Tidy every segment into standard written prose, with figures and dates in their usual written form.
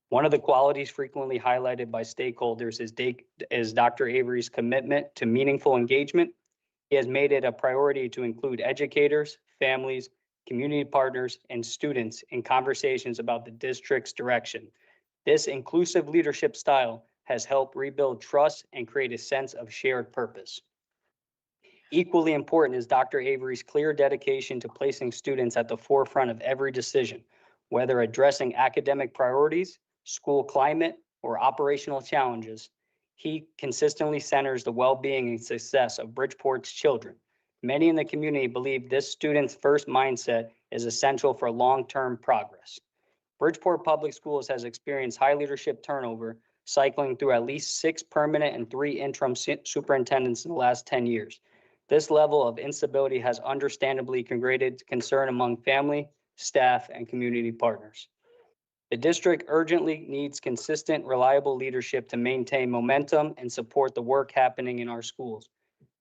One of the qualities frequently highlighted by stakeholders is Dr. Avery's commitment to meaningful engagement. He has made it a priority to include educators, families, community partners, and students in conversations about the district's direction. This inclusive leadership style has helped rebuild trust and create a sense of shared purpose. Equally important is Dr. Avery's clear dedication to placing students at the forefront of every decision, whether addressing academic priorities, school climate, or operational challenges. He consistently centers the well-being and success of Bridgeport's children. Many in the community believe this student's first mindset is essential for long-term progress. Bridgeport Public Schools has experienced high leadership turnover, cycling through at least 6 permanent and 3 interim superintendents in the last 10 years. This level of instability has understandably created concern among family, staff, and community partners. The district urgently needs consistent, reliable leadership to maintain momentum and support the work happening in our schools.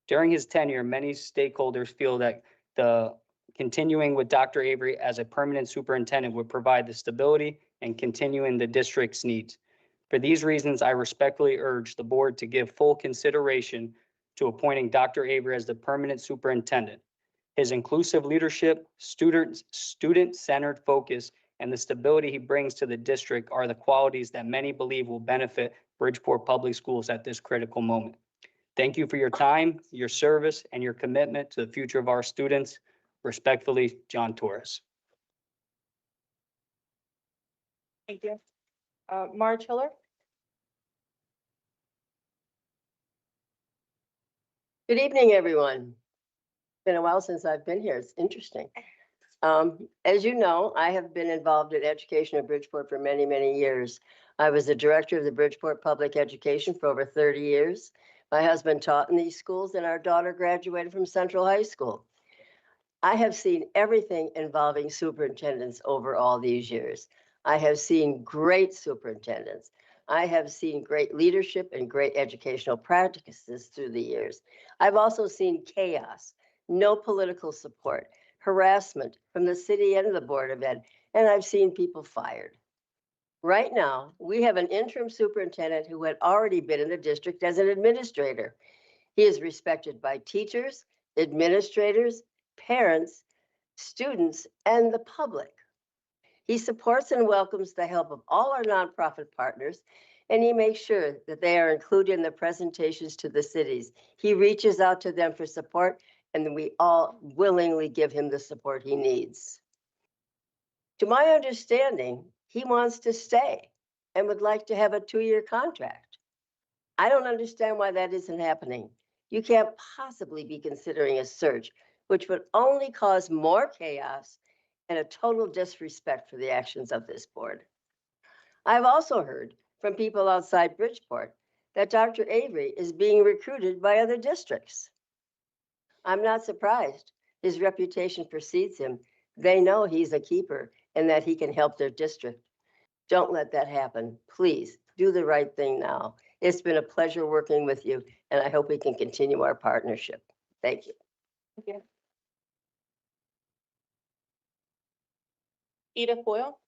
During his tenure, many stakeholders feel that the continuing with Dr. Avery as a permanent superintendent would provide the stability and continuing the district's needs. For these reasons, I respectfully urge the board to give full consideration to appointing Dr. Avery as the permanent superintendent. His inclusive leadership, student-centered focus, and the stability he brings to the district are the qualities that many believe will benefit Bridgeport Public Schools at this critical moment. Thank you for your time, your service, and your commitment to the future of our students. Respectfully, John Torres. Thank you. Marge Hiller. Good evening, everyone. It's been a while since I've been here. It's interesting. As you know, I have been involved in education at Bridgeport for many, many years. I was the director of the Bridgeport Public Education for over 30 years. My husband taught in these schools and our daughter graduated from Central High School. I have seen everything involving superintendents over all these years. I have seen great superintendents. I have seen great leadership and great educational practices through the years. I've also seen chaos, no political support, harassment from the city and the Board of Ed, and I've seen people fired. Right now, we have an interim superintendent who had already been in the district as an administrator. He is respected by teachers, administrators, parents, students, and the public. He supports and welcomes the help of all our nonprofit partners, and he makes sure that they are included in the presentations to the cities. He reaches out to them for support, and we all willingly give him the support he needs. To my understanding, he wants to stay and would like to have a 2-year contract. I don't understand why that isn't happening. You can't possibly be considering a search, which would only cause more chaos and a total disrespect for the actions of this board. I've also heard from people outside Bridgeport that Dr. Avery is being recruited by other districts. I'm not surprised. His reputation precedes him. They know he's a keeper and that he can help their district. Don't let that happen. Please do the right thing now. It's been a pleasure working with you, and I hope we can continue our partnership. Thank you. Thank you. Edith Boyle.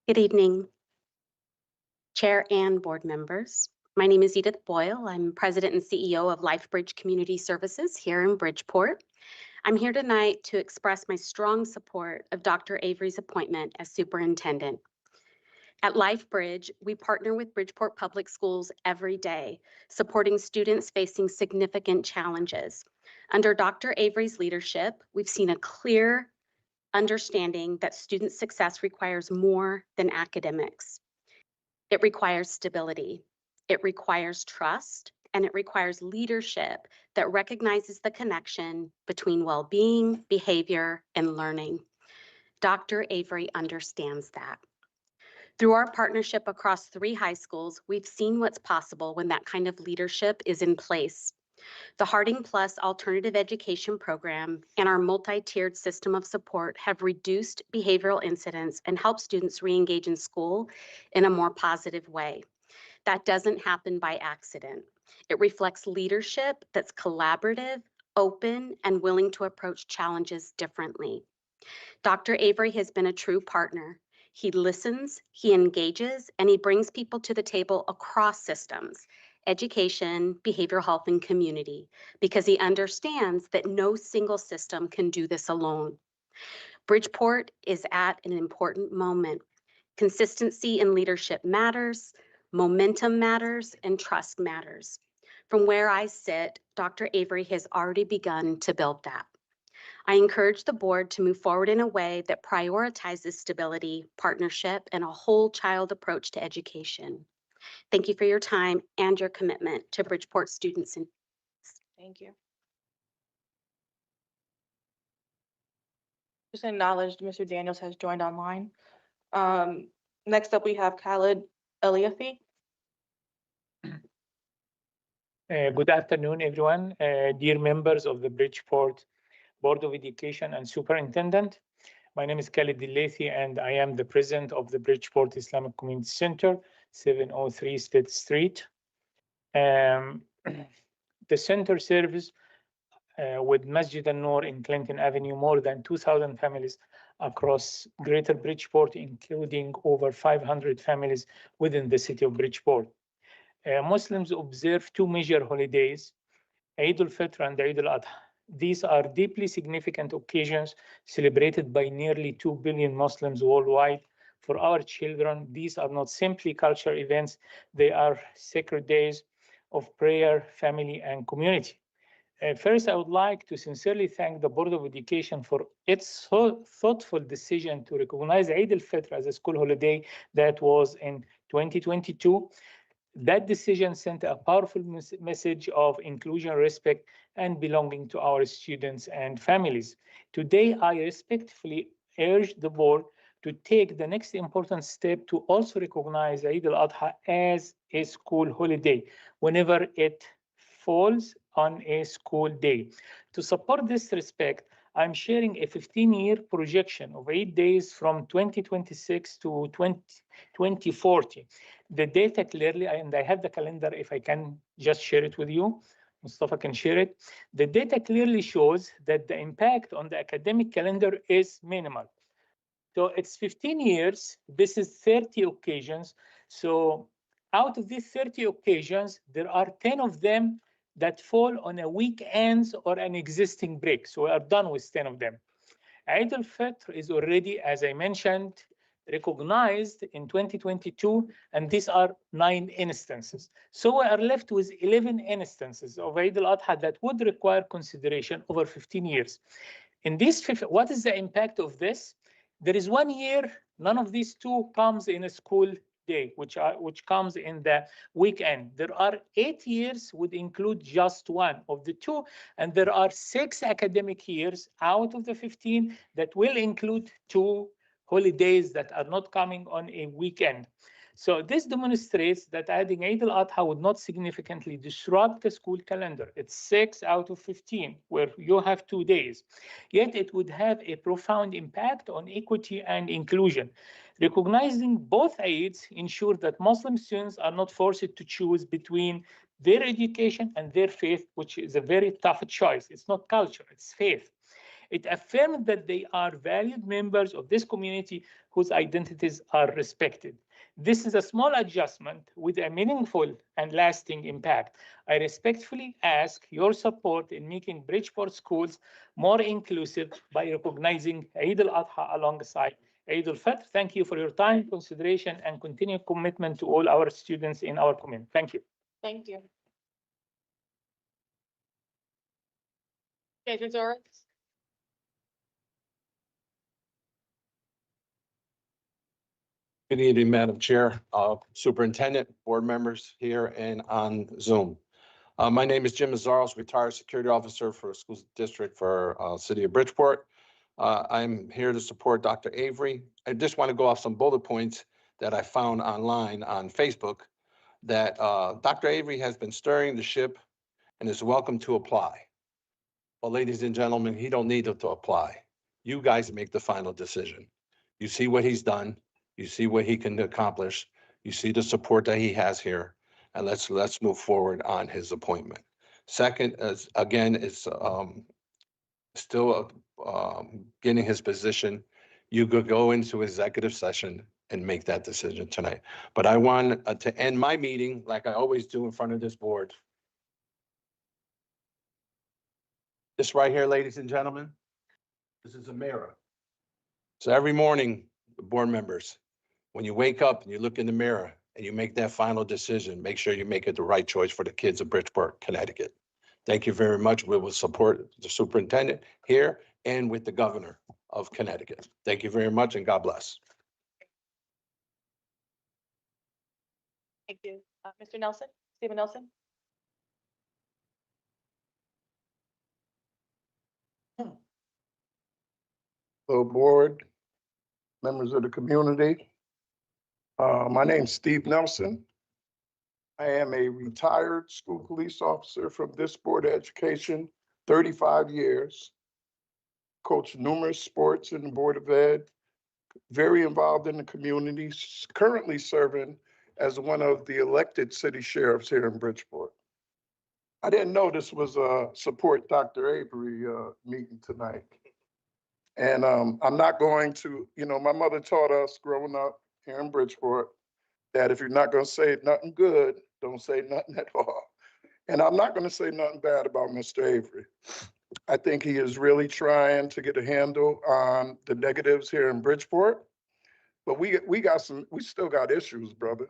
Good evening, Chair and board members. My name is Edith Boyle. I'm President and CEO of LifeBridge Community Services here in Bridgeport. I'm here tonight to express my strong support of Dr. Avery's appointment as superintendent. At LifeBridge, we partner with Bridgeport Public Schools every day, supporting students facing significant challenges. Under Dr. Avery's leadership, we've seen a clear understanding that student success requires more than academics. It requires stability, it requires trust, and it requires leadership that recognizes the connection between well-being, behavior, and learning. Dr. Avery understands that. Through our partnership across 3 high schools, we've seen what's possible when that kind of leadership is in place. The Harding Plus Alternative Education Program and our multi-tiered system of support have reduced behavioral incidents and helped students re-engage in school in a more positive way. That doesn't happen by accident. It reflects leadership that's collaborative, open, and willing to approach challenges differently. Dr. Avery has been a true partner. He listens, he engages, and he brings people to the table across systems, education, behavioral health, and community, because he understands that no single system can do this alone. Bridgeport is at an important moment. Consistency in leadership matters, momentum matters, and trust matters. From where I sit, Dr. Avery has already begun to build that. I encourage the board to move forward in a way that prioritizes stability, partnership, and a whole child approach to education. Thank you for your time and your commitment to Bridgeport students. Thank you. Just acknowledged Mr. Daniels has joined online. Next up, we have Khalid Eliafi. Good afternoon, everyone. Dear members of the Bridgeport Board of Education and Superintendent. My name is Khalid Dilathi, and I am the president of the Bridgeport Islamic Community Center, 703 State Street. The center serves with Masjid al-Noor in Clinton Avenue, more than 2,000 families across Greater Bridgeport, including over 500 families within the city of Bridgeport. Muslims observe two major holidays, Eid al-Fitr and Eid al-Adha. These are deeply significant occasions celebrated by nearly 2 billion Muslims worldwide. For our children, these are not simply cultural events, they are sacred days of prayer, family, and community. First, I would like to sincerely thank the Board of Education for its thoughtful decision to recognize Eid al-Fitr as a school holiday that was in 2022. That decision sent a powerful message of inclusion, respect, and belonging to our students and families. Today, I respectfully urge the board to take the next important step to also recognize Eid al-Adha as a school holiday whenever it falls on a school day. To support this respect, I'm sharing a 15-year projection of 8 days from 2026 to 2040. The data clearly, and I have the calendar if I can just share it with you. Mustafa can share it. The data clearly shows that the impact on the academic calendar is minimal. So it's 15 years, this is 30 occasions. So out of these 30 occasions, there are 10 of them that fall on a weekends or an existing break. So we are done with 10 of them. Eid al-Fitr is already, as I mentioned, recognized in 2022, and these are 9 instances. So we are left with 11 instances of Eid al-Adha that would require consideration over 15 years. In this, what is the impact of this? There is 1 year, none of these two comes in a school day, which comes in the weekend. There are 8 years would include just one of the two, and there are 6 academic years out of the 15 that will include 2 holidays that are not coming on a weekend. So this demonstrates that adding Eid al-Adha would not significantly disrupt the school calendar. It's 6 out of 15, where you have 2 days. Yet it would have a profound impact on equity and inclusion. Recognizing both Eids ensure that Muslim students are not forced to choose between their education and their faith, which is a very tough choice. It's not culture, it's faith. It affirms that they are valued members of this community whose identities are respected. This is a small adjustment with a meaningful and lasting impact. I respectfully ask your support in making Bridgeport schools more inclusive by recognizing Eid al-Adha alongside Eid al-Fitr. Thank you for your time, consideration, and continued commitment to all our students in our community. Thank you. Thank you. Okay, Zoris. Good evening, Madam Chair, Superintendent, board members here and on Zoom. My name is Jim Mazzaros, retired security officer for a school district for City of Bridgeport. I'm here to support Dr. Avery. I just want to go off some bullet points that I found online on Facebook that Dr. Avery has been stirring the ship and is welcome to apply. Well, ladies and gentlemen, he don't need to apply. You guys make the final decision. You see what he's done. You see what he can accomplish. You see the support that he has here, and let's move forward on his appointment. Second, is again, it's still getting his position, you could go into executive session and make that decision tonight. But I want to end my meeting like I always do in front of this board. This right here, ladies and gentlemen, this is a mirror. So every morning, the board members, when you wake up and you look in the mirror and you make that final decision, make sure you make it the right choice for the kids of Bridgeport, Connecticut. Thank you very much. We will support the superintendent here and with the governor of Connecticut. Thank you very much and God bless. Thank you. Mr. Nelson, Stephen Nelson? Hello, board, members of the community. My name's Steve Nelson. I am a retired school police officer from this Board of Education, 35 years. Coached numerous sports in the Board of Ed, very involved in the community, currently serving as one of the elected city sheriffs here in Bridgeport. I didn't know this was a support Dr. Avery meeting tonight. And I'm not going to, my mother taught us growing up here in Bridgeport that if you're not going to say nothing good, don't say nothing at all. And I'm not going to say nothing bad about Mr. Avery. I think he is really trying to get a handle on the negatives here in Bridgeport. But we still got issues, brother.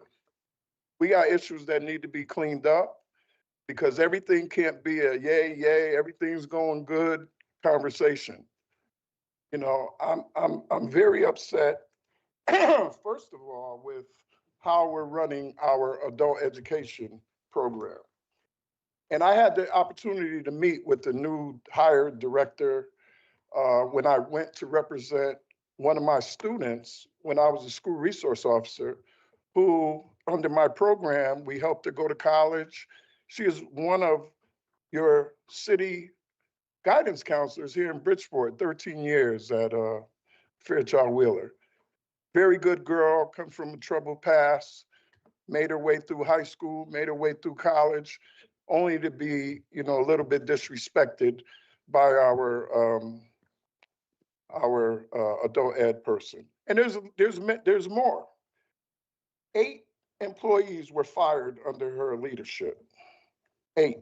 We got issues that need to be cleaned up because everything can't be a yay, everything's going good conversation. I'm very upset, first of all, with how we're running our adult education program. And I had the opportunity to meet with the new hired director when I went to represent one of my students when I was a school resource officer, who under my program, we helped her go to college. She is one of your city guidance counselors here in Bridgeport, 13 years at Fairchild Wheeler. Very good girl, comes from a troubled past, made her way through high school, made her way through college, only to be, a little bit disrespected by our adult ed person. And there's more. 8 employees were fired under her leadership. 8.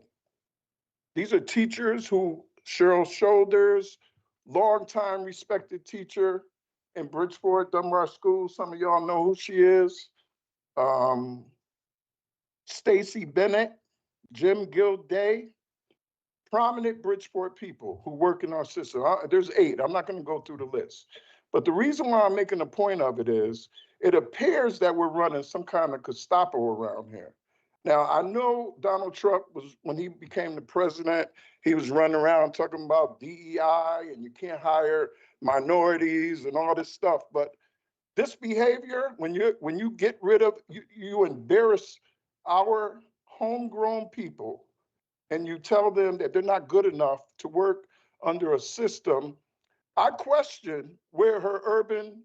These are teachers who, Cheryl Shoulders, longtime respected teacher in Bridgeport, Dunbar School. Some of y'all know who she is. Stacy Bennett, Jim Gilday, prominent Bridgeport people who work in our system. There's 8. I'm not going to go through the list. But the reason why I'm making a point of it is, it appears that we're running some kind of Gestapo around here. Now, I know Donald Trump was, when he became the president, he was running around talking about DEI and you can't hire minorities and all this stuff. But this behavior, when you get rid of, you embarrass our homegrown people and you tell them that they're not good enough to work under a system. I question where her urban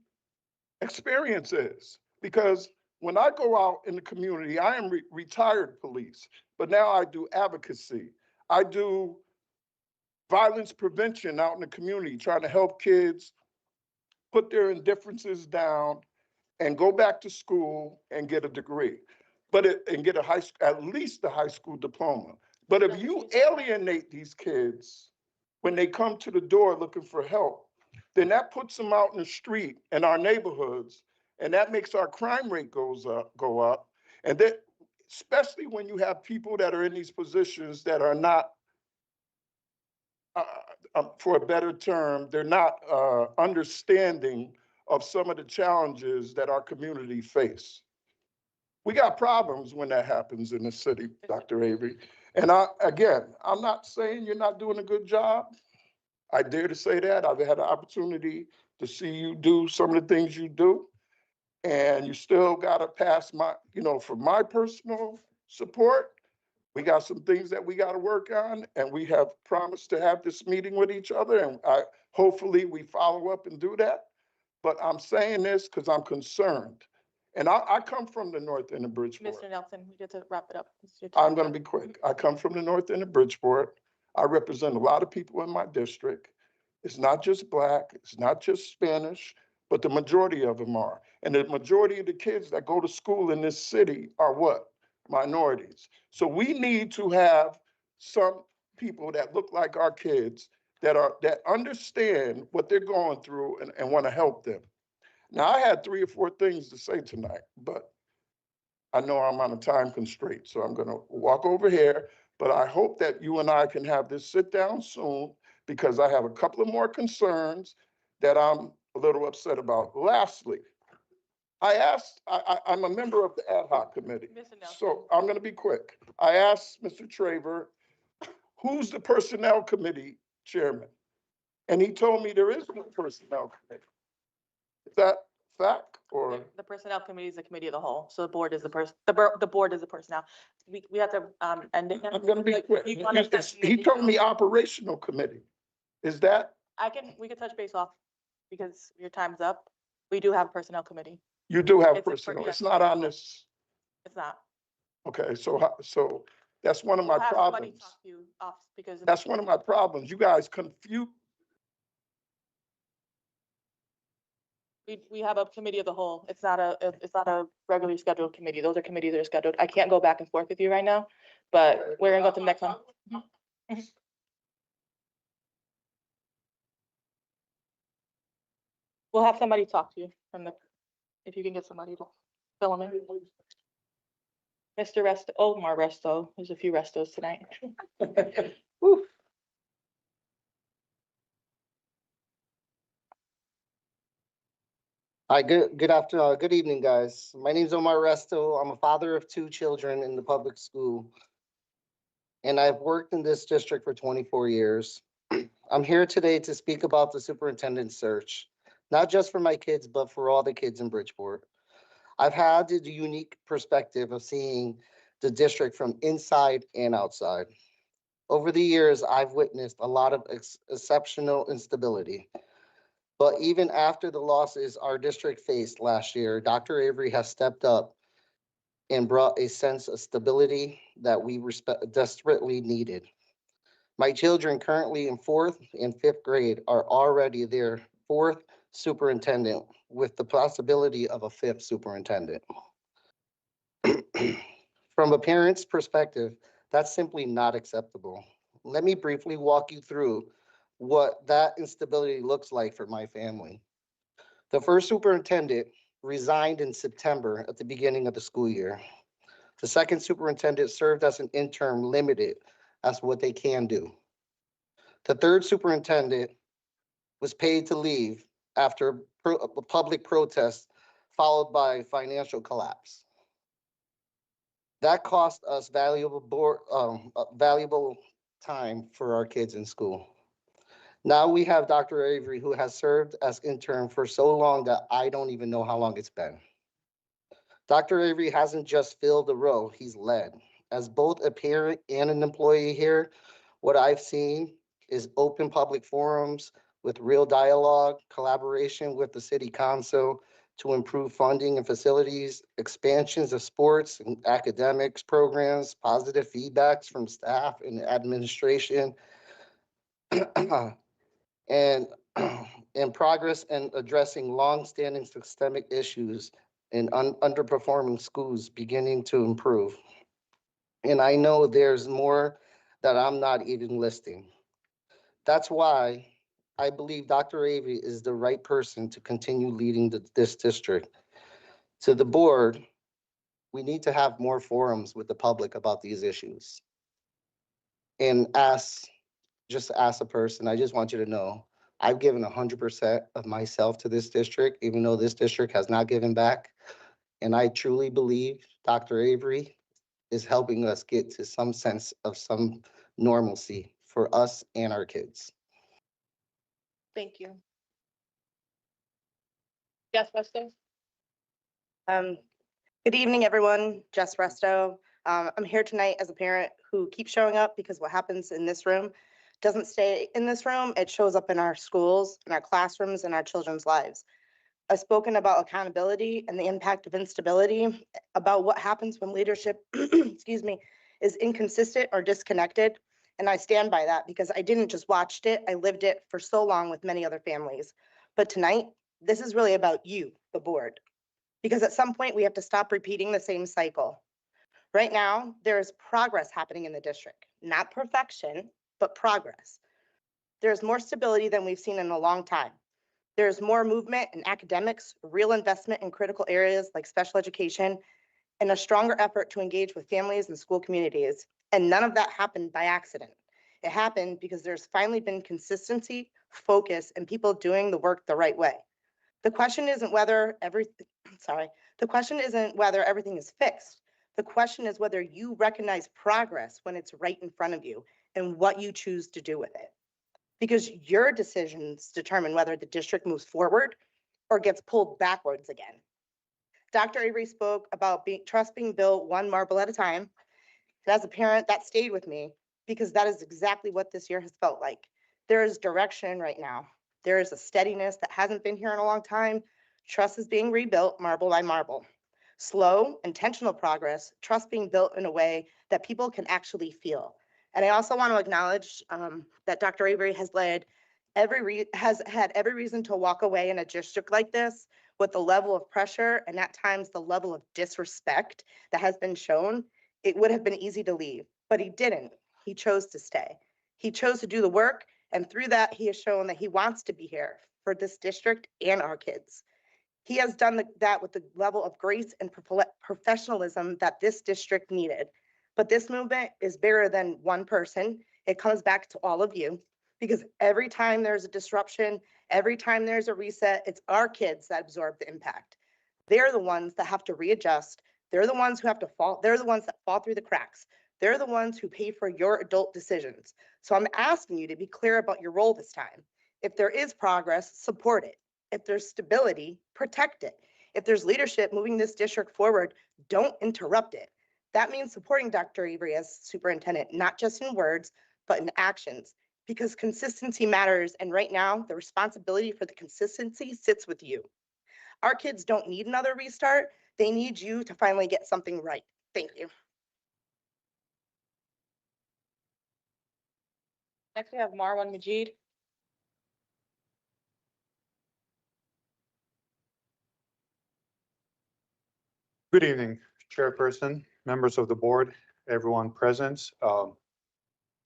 experience is, because when I go out in the community, I am retired police, but now I do advocacy. I do violence prevention out in the community, trying to help kids put their indifferences down and go back to school and get a degree, and get at least a high school diploma. But if you alienate these kids when they come to the door looking for help, then that puts them out in the street in our neighborhoods, and that makes our crime rate go up. And that, especially when you have people that are in these positions that are not, for a better term, they're not understanding of some of the challenges that our community face. We got problems when that happens in the city, Dr. Avery. And I'm not saying you're not doing a good job. I dare to say that. I've had an opportunity to see you do some of the things you do. And you still got to pass for my personal support, we got some things that we got to work on. And we have promised to have this meeting with each other. And hopefully we follow up and do that. But I'm saying this because I'm concerned. And I come from the north end of Bridgeport. Mr. Nelson, we get to wrap it up. I'm going to be quick. I come from the north end of Bridgeport. I represent a lot of people in my district. It's not just Black, it's not just Spanish, but the majority of them are. And the majority of the kids that go to school in this city are what? Minorities. So we need to have some people that look like our kids that understand what they're going through and want to help them. Now, I had 3 or 4 things to say tonight, but I know I'm on a time constraint, so I'm gonna walk over here. But I hope that you and I can have this sit down soon, because I have a couple of more concerns that I'm a little upset about. Lastly, I'm a member of the ad hoc committee, Mr. Nelson. so I'm gonna be quick. I asked Mr. Traver, who's the personnel committee chairman? And he told me there is no personnel committee. Is that fact or? The personnel committee is the committee of the whole, so the board is the board is the personnel. We have to, end it. I'm gonna be Like, quick. you wanna- He told me operational committee. Is that, we can touch base off because your time's up. We do have a personnel committee. you do have It's a personnel, yeah. it's not on this, It's not. okay, so that's one of my We'll have somebody problems. talk to you off because. That's one of my problems. You guys confuse, We have a committee of the whole. It's not a regularly scheduled committee. Those are committees that are scheduled. I can't go back and forth with you right now, but we're gonna go to the next one. We'll have somebody talk to you if you can get somebody to fill them in. Mr. Resto, Omar Resto, there's a few Restos tonight. Woo. Hi, good evening, guys. My name's Omar Resto. I'm a father of 2 children in the public school. And I've worked in this district for 24 years. I'm here today to speak about the superintendent search, not just for my kids, but for all the kids in Bridgeport. I've had the unique perspective of seeing the district from inside and outside. Over the years, I've witnessed a lot of exceptional instability. But even after the losses our district faced last year, Dr. Avery has stepped up and brought a sense of stability that we desperately needed. My children currently in 4th and 5th grade are already their 4th superintendent with the possibility of a 5th superintendent. From a parent's perspective, that's simply not acceptable. Let me briefly walk you through what that instability looks like for my family. The first superintendent resigned in September at the beginning of the school year. The second superintendent served as an interim limited as what they can do. The third superintendent was paid to leave after a public protest followed by financial collapse. That cost us valuable time for our kids in school. Now we have Dr. Avery, who has served as intern for so long that I don't even know how long it's been. Dr. Avery hasn't just filled the role, he's led. As both a parent and an employee here, what I've seen is open public forums with real dialogue, collaboration with the city council to improve funding and facilities, expansions of sports and academics programs, positive feedbacks from staff and administration, and progress in addressing longstanding systemic issues in underperforming schools beginning to improve. And I know there's more that I'm not even listing. That's why I believe Dr. Avery is the right person to continue leading this district. To the board, we need to have more forums with the public about these issues. And just as a person, I just want you to know, I've given 100% of myself to this district, even though this district has not given back. And I truly believe Dr. Avery is helping us get to some sense of some normalcy for us and our kids. Thank you. Yes, Resto? Good evening, everyone. Jess Resto. I'm here tonight as a parent who keeps showing up because what happens in this room doesn't stay in this room. It shows up in our schools, in our classrooms, in our children's lives. I've spoken about accountability and the impact of instability, about what happens when leadership, excuse me, is inconsistent or disconnected. And I stand by that because I didn't just watch it, I lived it for so long with many other families. But tonight, this is really about you, the board, because at some point we have to stop repeating the same cycle. Right now, there is progress happening in the district, not perfection, but progress. There's more stability than we've seen in a long time. There's more movement in academics, real investment in critical areas like special education, and a stronger effort to engage with families and school communities. And none of that happened by accident. It happened because there's finally been consistency, focus, and people doing the work the right way. The question isn't whether the question isn't whether everything is fixed. The question is whether you recognize progress when it's right in front of you and what you choose to do with it. Because your decisions determine whether the district moves forward or gets pulled backwards again. Dr. Avery spoke about trust being built one marble at a time. And as a parent, that stayed with me because that is exactly what this year has felt like. There is direction right now. There is a steadiness that hasn't been here in a long time. Trust is being rebuilt marble by marble. Slow, intentional progress, trust being built in a way that people can actually feel. And I also want to acknowledge that Dr. Avery has had every reason to walk away in a district like this with the level of pressure and at times the level of disrespect that has been shown. It would have been easy to leave, but he didn't. He chose to stay. He chose to do the work, and through that, he has shown that he wants to be here for this district and our kids. He has done that with the level of grace and professionalism that this district needed. But this movement is bigger than one person. It comes back to all of you, because every time there's a disruption, every time there's a reset, it's our kids that absorb the impact. They're the ones that have to readjust. They're the ones who have to fall. They're the ones that fall through the cracks. They're the ones who pay for your adult decisions. So I'm asking you to be clear about your role this time. If there is progress, support it. If there's stability, protect it. If there's leadership moving this district forward, don't interrupt it. That means supporting Dr. Avery as superintendent, not just in words, but in actions, because consistency matters. And right now, the responsibility for the consistency sits with you. Our kids don't need another restart. They need you to finally get something right. Thank you. Next, we have Marwan Majid. Good evening, Chairperson, members of the board, everyone present.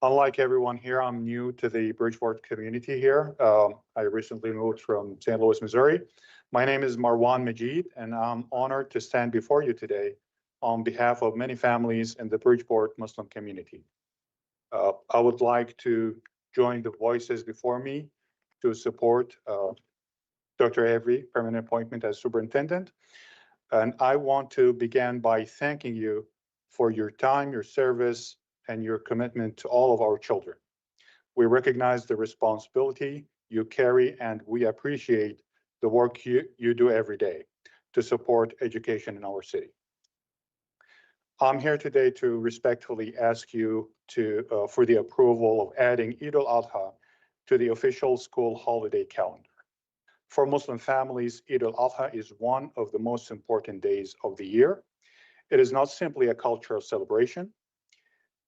Unlike everyone here, I'm new to the Bridgeport community here. I recently moved from St. Louis, Missouri. My name is Marwan Majid, and I'm honored to stand before you today on behalf of many families in the Bridgeport Muslim community. I would like to join the voices before me to support Dr. Avery, permanent appointment as superintendent. And I want to begin by thanking you for your time, your service, and your commitment to all of our children. We recognize the responsibility you carry, and we appreciate the work you do every day to support education in our city. I'm here today to respectfully ask you for the approval of adding Eid al-Adha to the official school holiday calendar. For Muslim families, Eid al-Adha is one of the most important days of the year. It is not simply a cultural celebration.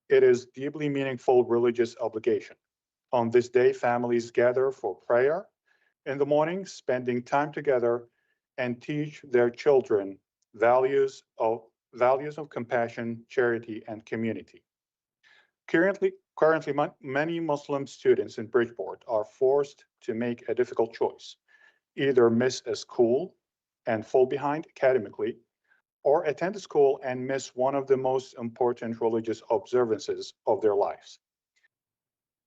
It is deeply meaningful religious obligation. On this day, families gather for prayer in the morning, spending time together, and teach their children values of compassion, charity, and community. Currently, many Muslim students in Bridgeport are forced to make a difficult choice: either miss a school and fall behind academically, or attend school and miss one of the most important religious observances of their lives.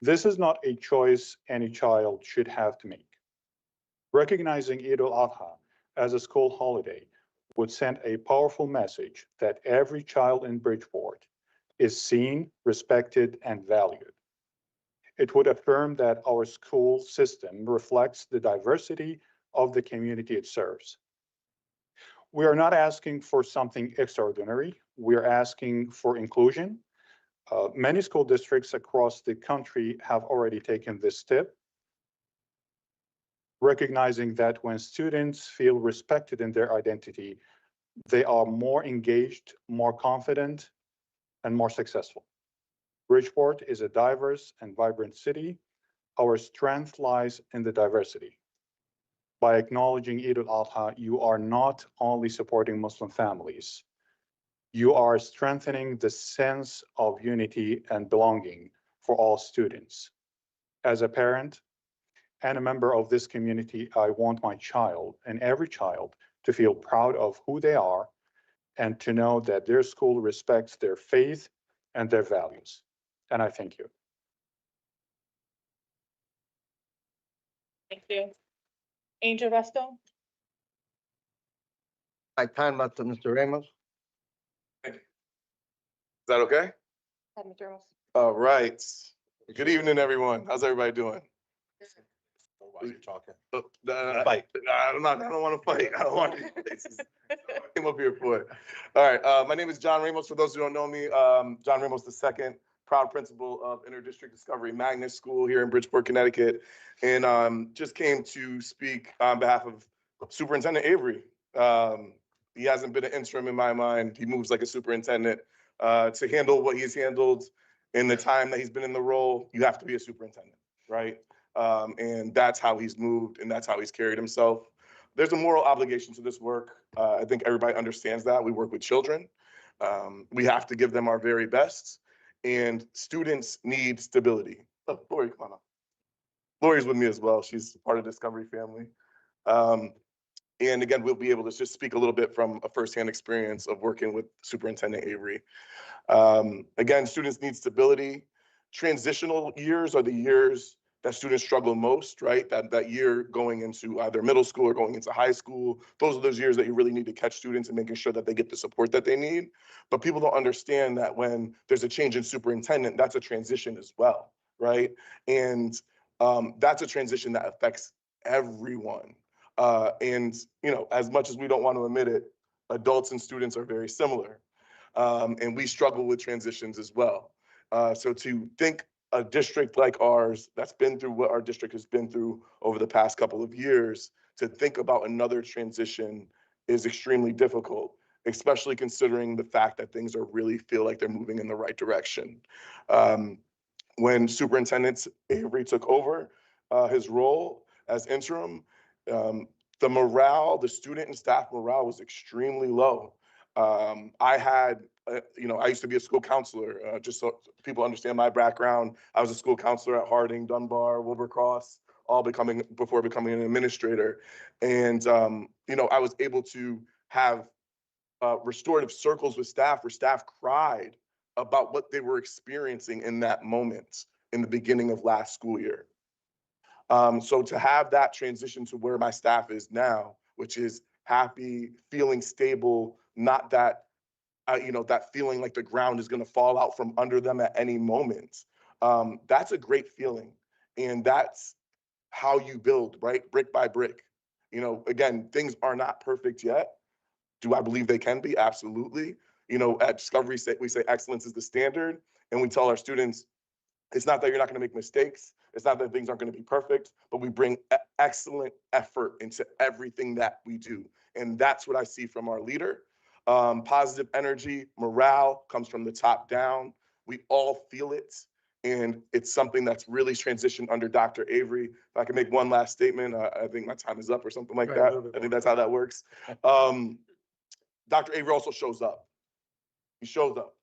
This is not a choice any child should have to make. Recognizing Eid al-Adha as a school holiday would send a powerful message that every child in Bridgeport is seen, respected, and valued. It would affirm that our school system reflects the diversity of the community it serves. We are not asking for something extraordinary. We are asking for inclusion. Many school districts across the country have already taken this step, recognizing that when students feel respected in their identity, they are more engaged, more confident, and more successful. Bridgeport is a diverse and vibrant city. Our strength lies in the diversity. By acknowledging Eid al-Adha, you are not only supporting Muslim families, you are strengthening the sense of unity and belonging for all students. As a parent and a member of this community, I want my child and every child to feel proud of who they are and to know that their school respects their faith and their values. And I thank you. Thank you. Angel Resto? I time up to Mr. Ramos. Is that okay? Hi, Mr. Ramos. All right. Good evening, everyone. How's everybody doing? While you're talking. Fight. I don't want to fight. I don't want to. I came up here for it. All right. My name is John Ramos. For those who don't know me, John Ramos II, proud principal of Interdistrict Discovery Magnet School here in Bridgeport, Connecticut. And just came to speak on behalf of Superintendent Avery. He hasn't been an interim in my mind. He moves like a superintendent. To handle what he's handled in the time that he's been in the role, you have to be a superintendent, right? And that's how he's moved and that's how he's carried himself. There's a moral obligation to this work. I think everybody understands that. We work with children. We have to give them our very best, and students need stability. Oh, Lori, come on up. Lori's with me as well. She's part of the Discovery family. And again, we'll be able to just speak a little bit from a firsthand experience of working with Superintendent Avery. Again, students need stability. Transitional years are the years that students struggle most, right? That year going into either middle school or going into high school. Those are those years that you really need to catch students and making sure that they get the support that they need. But people don't understand that when there's a change in superintendent, that's a transition as well, right? And that's a transition that affects everyone. And you know, as much as we don't want to admit it, adults and students are very similar. And we struggle with transitions as well. So to think a district like ours that's been through what our district has been through over the past couple of years, to think about another transition is extremely difficult, especially considering the fact that things are really feel like they're moving in the right direction. When Superintendent Avery took over his role as interim, the morale, the student and staff morale was extremely low. I had, I used to be a school counselor, just so people understand my background. I was a school counselor at Harding, Dunbar, Wilbercross, all before becoming an administrator. And, I was able to have restorative circles with staff where staff cried about what they were experiencing in that moment in the beginning of last school year. So to have that transition to where my staff is now, which is happy, feeling stable, not that, that feeling like the ground is going to fall out from under them at any moment. That's a great feeling. And that's how you build, right? Brick by brick. Again, things are not perfect yet. Do I believe they can be? Absolutely. At Discovery, we say excellence is the standard. And we tell our students, it's not that you're not going to make mistakes. It's not that things aren't going to be perfect, but we bring excellent effort into everything that we do. And that's what I see from our leader. Positive energy, morale comes from the top down. We all feel it. And it's something that's really transitioned under Dr. Avery. If I can make one last statement, I think my time is up or something like that. I think that's how that works. Dr. Avery also shows up. He shows up.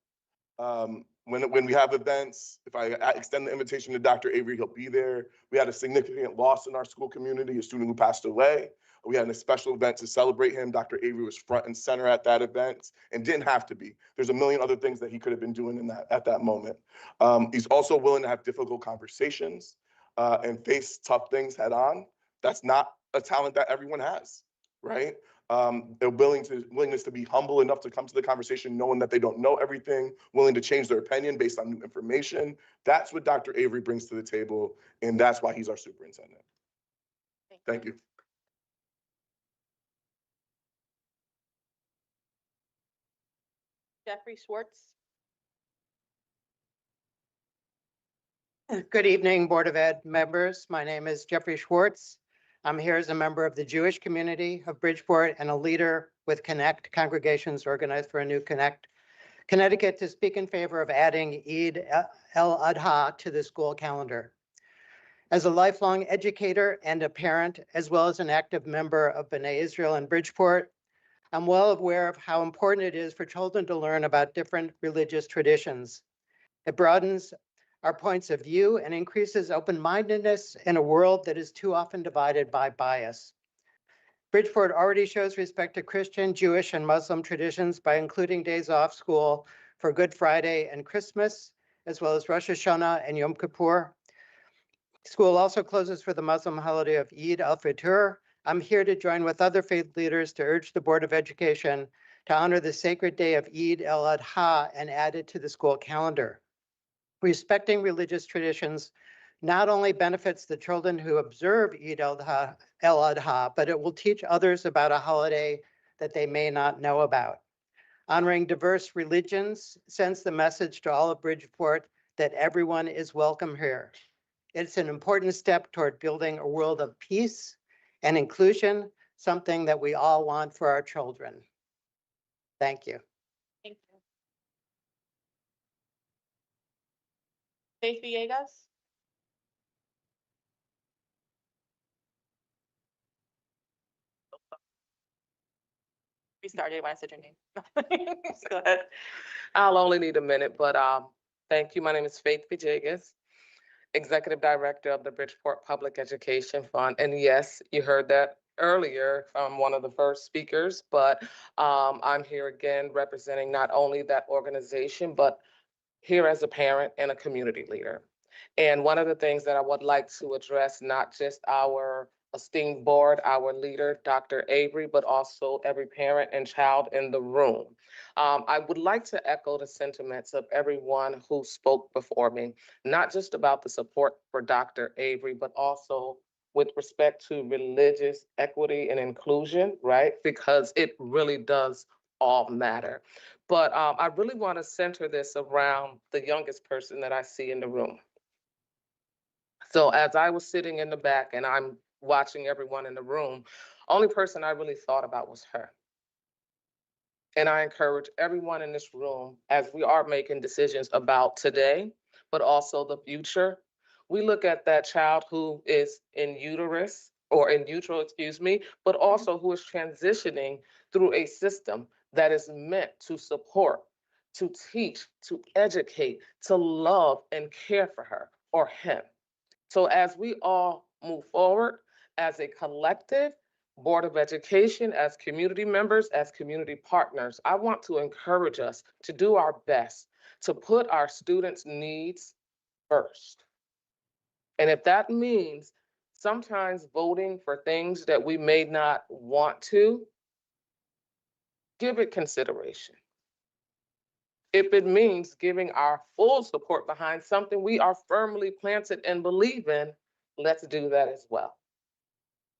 When we have events, if I extend the invitation to Dr. Avery, he'll be there. We had a significant loss in our school community, a student who passed away. We had a special event to celebrate him. Dr. Avery was front and center at that event and didn't have to be. There's a million other things that he could have been doing at that moment. He's also willing to have difficult conversations and face tough things head on. That's not a talent that everyone has, right? Their willingness to be humble enough to come to the conversation, knowing that they don't know everything, willing to change their opinion based on new information. That's what Dr. Avery brings to the table, and that's why he's our superintendent. Thank you. Jeffrey Schwartz? Good evening, Board of Ed members. My name is Jeffrey Schwartz. I'm here as a member of the Jewish community of Bridgeport and a leader with Connect Congregations Organized for a New Connect Connecticut to speak in favor of adding Eid al-Adha to the school calendar. As a lifelong educator and a parent, as well as an active member of B'nai Israel in Bridgeport, I'm well aware of how important it is for children to learn about different religious traditions. It broadens our points of view and increases open-mindedness in a world that is too often divided by bias. Bridgeport already shows respect to Christian, Jewish, and Muslim traditions by including days off school for Good Friday and Christmas, as well as Rosh Hashanah and Yom Kippur. School also closes for the Muslim holiday of Eid al-Fitr. I'm here to join with other faith leaders to urge the Board of Education to honor the sacred day of Eid al-Adha and add it to the school calendar. Respecting religious traditions not only benefits the children who observe Eid al-Adha, but it will teach others about a holiday that they may not know about. Honoring diverse religions sends the message to all of Bridgeport that everyone is welcome here. It's an important step toward building a world of peace and inclusion, something that we all want for our children. Thank you. Thank you. Faith Villegas? We started when I said your name. Go ahead. I'll only need a minute, but thank you. My name is Faith Villegas, Executive Director of the Bridgeport Public Education Fund. And yes, you heard that earlier from one of the first speakers, but I'm here again representing not only that organization, but here as a parent and a community leader. And one of the things that I would like to address, not just our esteemed board, our leader, Dr. Avery, but also every parent and child in the room. I would like to echo the sentiments of everyone who spoke before me, not just about the support for Dr. Avery, but also with respect to religious equity and inclusion, right? Because it really does all matter. But I really want to center this around the youngest person that I see in the room. So as I was sitting in the back and I'm watching everyone in the room, only person I really thought about was her. And I encourage everyone in this room, as we are making decisions about today, but also the future, we look at that child who is in uterus or in utero, excuse me, but also who is transitioning through a system that is meant to support, to teach, to educate, to love and care for her or him. So as we all move forward as a collective, Board of Education, as community members, as community partners, I want to encourage us to do our best to put our students' needs first. And if that means sometimes voting for things that we may not want to, give it consideration. If it means giving our full support behind something we are firmly planted and believe in, let's do that as well.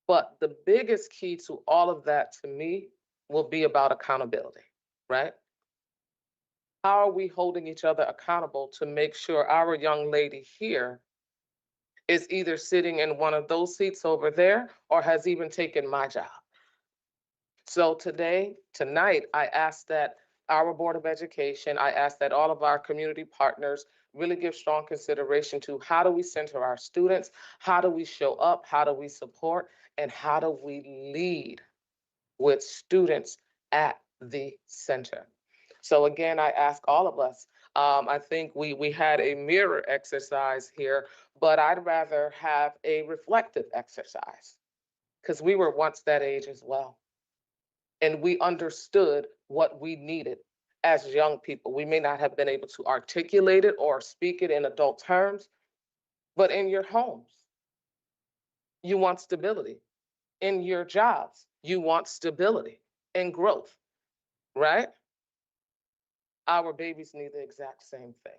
But the biggest key to all of that to me will be about accountability, right? How are we holding each other accountable to make sure our young lady here is either sitting in one of those seats over there or has even taken my job? So tonight, I ask that our Board of Education, I ask that all of our community partners really give strong consideration to how do we center our students, how do we show up, how do we support, and how do we lead with students at the center. So again, I ask all of us, I think we had a mirror exercise here, but I'd rather have a reflective exercise because we were once that age as well. And we understood what we needed as young people. We may not have been able to articulate it or speak it in adult terms, but in your homes, you want stability. In your jobs, you want stability and growth, right? Our babies need the exact same thing.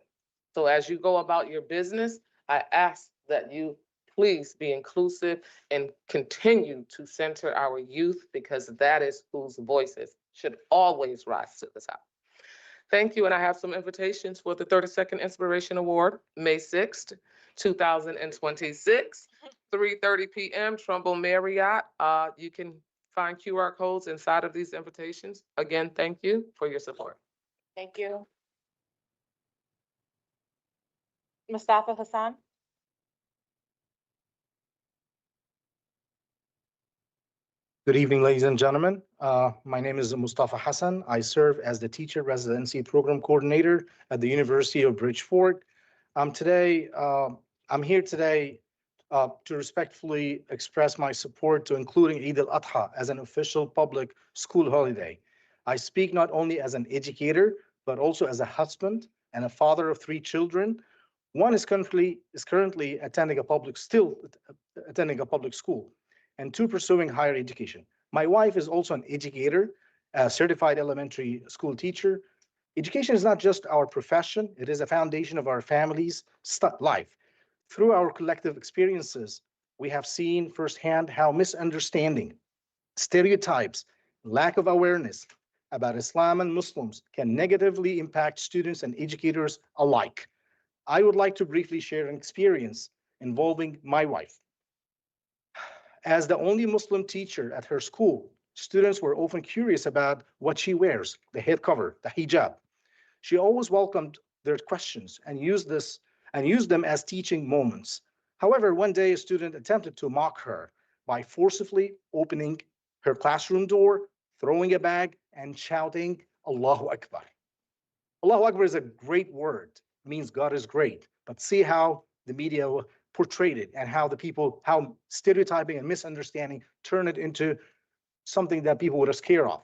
So as you go about your business, I ask that you please be inclusive and continue to center our youth because that is whose voices should always rise to the top. Thank you, and I have some invitations for the 32nd Inspiration Award, May 6th, 2026, 3:30 p.m., Trumbull Marriott. You can find QR codes inside of these invitations. Again, thank you for your support. Thank you. Mustafa Hassan. Good evening, ladies and gentlemen. My name is Mustafa Hassan. I serve as the Teacher Residency Program Coordinator at the University of Bridgeport. I'm here today to respectfully express my support to including Eid al-Adha as an official public school holiday. I speak not only as an educator, but also as a husband and a father of 3 children. One is currently attending still attending a public school, and 2 pursuing higher education. My wife is also an educator, a certified elementary school teacher. Education is not just our profession, it is a foundation of our family's life. Through our collective experiences, we have seen firsthand how misunderstanding, stereotypes, lack of awareness about Islam and Muslims can negatively impact students and educators alike. I would like to briefly share an experience involving my wife. As the only Muslim teacher at her school, students were often curious about what she wears, the head cover, the hijab. She always welcomed their questions and used them as teaching moments. However, one day a student attempted to mock her by forcibly opening her classroom door, throwing a bag, and shouting, Allahu Akbar. Allahu Akbar is a great word, it means God is great. But see how the media portrayed it and how stereotyping and misunderstanding turn it into something that people were scared of.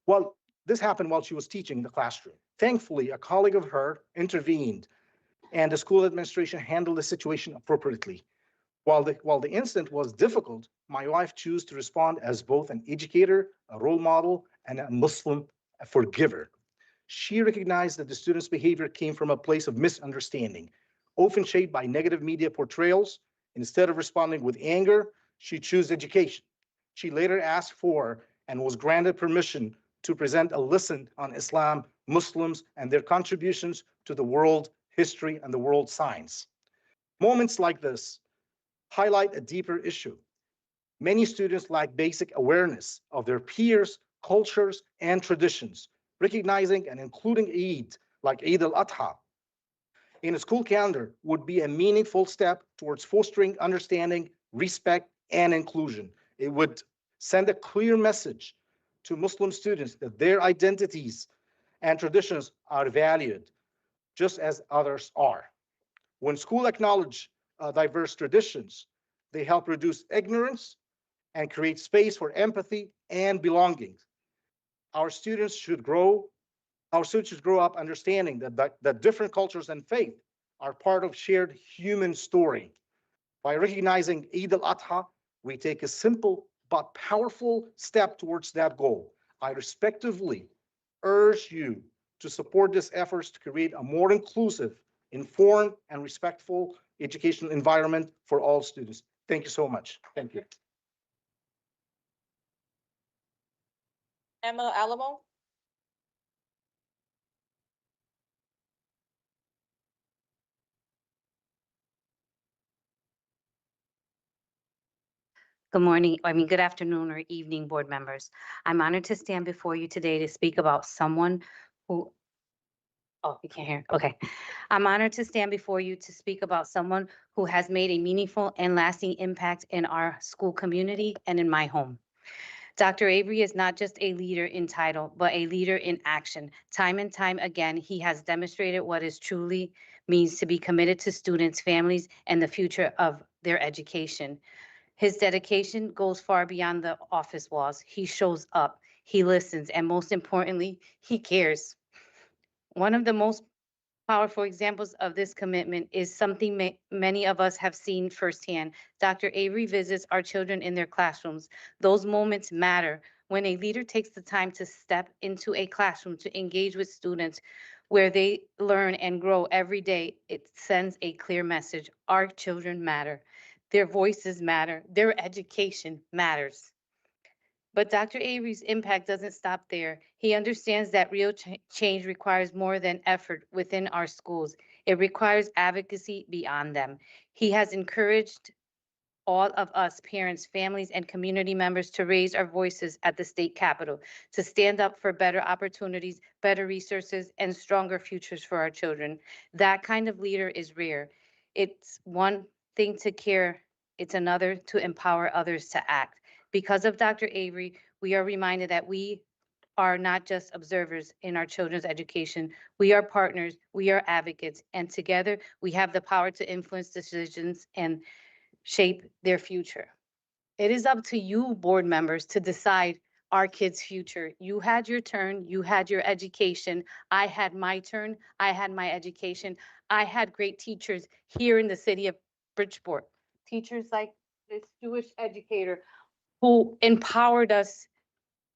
Well, this happened while she was teaching in the classroom. Thankfully, a colleague of her intervened and the school administration handled the situation appropriately. While the incident was difficult, my wife chose to respond as both an educator, a role model, and a Muslim forgiver. She recognized that the student's behavior came from a place of misunderstanding, often shaped by negative media portrayals. Instead of responding with anger, she chose education. She later asked for and was granted permission to present a lesson on Islam, Muslims, and their contributions to the world history and the world science. Moments like this highlight a deeper issue. Many students lack basic awareness of their peers, cultures, and traditions. Recognizing and including Eid, like Eid al-Adha, in a school calendar would be a meaningful step towards fostering understanding, respect, and inclusion. It would send a clear message to Muslim students that their identities and traditions are valued, just as others are. When schools acknowledge diverse traditions, they help reduce ignorance and create space for empathy and belonging. Our students should grow up understanding that different cultures and faith are part of shared human story. By recognizing Eid al-Adha, we take a simple but powerful step towards that goal. I respectively urge you to support these efforts to create a more inclusive, informed, and respectful educational environment for all students. Thank you so much. Thank you. Emma Alamo. Good afternoon or evening, board members. I'm honored to stand before you today to speak about someone who, oh, you can't hear, okay. I'm honored to stand before you to speak about someone who has made a meaningful and lasting impact in our school community and in my home. Dr. Avery is not just a leader in title, but a leader in action. Time and time again, he has demonstrated what it truly means to be committed to students, families, and the future of their education. His dedication goes far beyond the office walls. He shows up, he listens, and most importantly, he cares. One of the most powerful examples of this commitment is something many of us have seen firsthand. Dr. Avery visits our children in their classrooms. Those moments matter. When a leader takes the time to step into a classroom to engage with students where they learn and grow every day, it sends a clear message. Our children matter. Their voices matter. Their education matters. But Dr. Avery's impact doesn't stop there. He understands that real change requires more than effort within our schools. It requires advocacy beyond them. He has encouraged all of us, parents, families, and community members to raise our voices at the state capitol, to stand up for better opportunities, better resources, and stronger futures for our children. That kind of leader is rare. It's one thing to care, it's another to empower others to act. Because of Dr. Avery, we are reminded that we are not just observers in our children's education. We are partners, we are advocates, and together we have the power to influence decisions and shape their future. It is up to you, board members, to decide our kids' future. You had your turn, you had your education. I had my turn, I had my education. I had great teachers here in the city of Bridgeport. Teachers like this Jewish educator who empowered us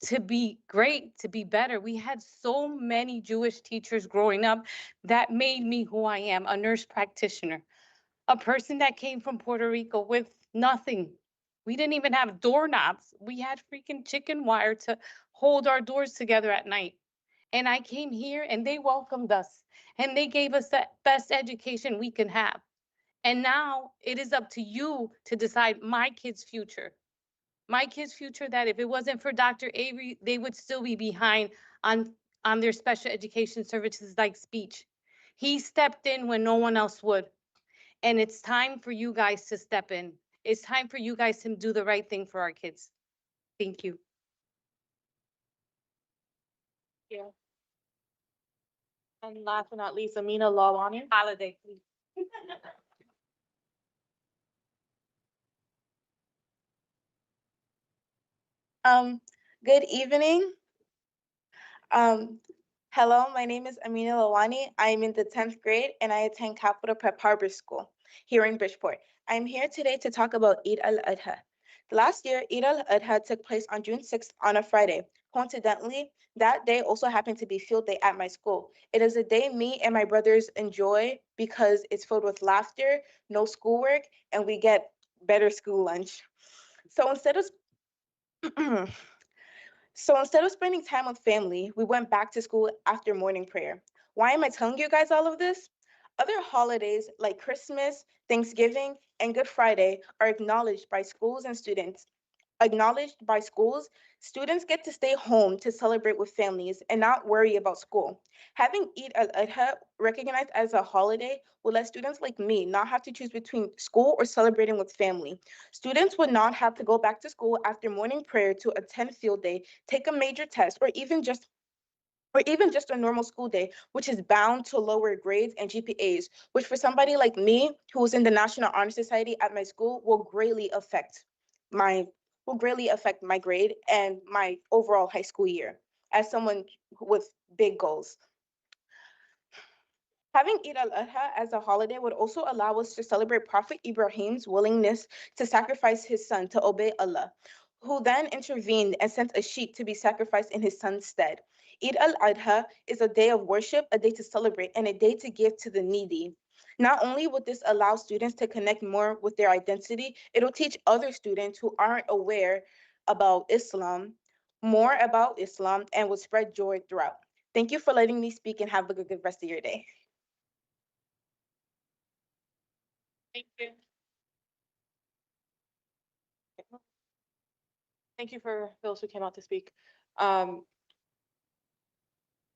to be great, to be better. We had so many Jewish teachers growing up that made me who I am, a nurse practitioner, a person that came from Puerto Rico with nothing. We didn't even have doorknobs. We had freaking chicken wire to hold our doors together at night. And I came here and they welcomed us and they gave us the best education we can have. And now it is up to you to decide my kid's future. My kids' future, that if it wasn't for Dr. Avery, they would still be behind on, on their special education services like speech. He stepped in when no one else would. And it's time for you guys to step in. It's time for you guys to do the right thing for our kids. Thank you. Yeah. And last but not least, Amina Lawani. Holiday, please. Good evening. Hello, my name is Amina Lawani. I'm in the 10th grade and I attend Capital Prep Harbor School here in Bridgeport. I'm here today to talk about Eid al-Adha. Last year, Eid al-Adha took place on June 6th on a Friday. Coincidentally, that day also happened to be field day at my school. It is a day me and my brothers enjoy because it's filled with laughter, no schoolwork, and we get better school lunch. So instead of So instead of spending time with family, we went back to school after morning prayer. Why am I telling you guys all of this? Other holidays like Christmas, Thanksgiving, and Good Friday are acknowledged by schools and students. Acknowledged by schools, students get to stay home to celebrate with families and not worry about school. Having Eid al-Adha recognized as a holiday will let students like me not have to choose between school or celebrating with family. Students would not have to go back to school after morning prayer to attend field day, take a major test, or even just a normal school day, which is bound to lower grades and GPAs, which for somebody like me, who's in the National Honor Society at my school, my will greatly affect my grade and my overall high school year as someone with big goals. Having Eid al-Adha as a holiday would also allow us to celebrate Prophet Ibrahim's willingness to sacrifice his son to obey Allah, who then intervened and sent a sheep to be sacrificed in his son's stead. Eid al-Adha is a day of worship, a day to celebrate, and a day to give to the needy. Not only would this allow students to connect more with their identity, it'll teach other students who aren't aware about Islam, more about Islam, and will spread joy throughout. Thank you for letting me speak and have a good rest of your day. Thank you. Thank you for those who came out to speak. The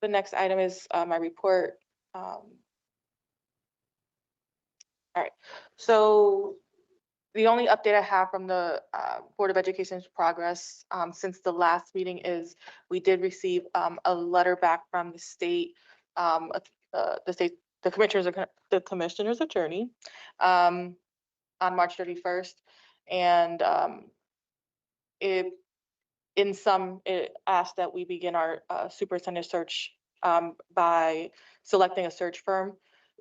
next item is my report. All right, so the only update I have from the Board of Education's progress since the last meeting is we did receive a letter back from the state, the commissioner's attorney on March 31st. And it asked that we begin our superintendent search by selecting a search firm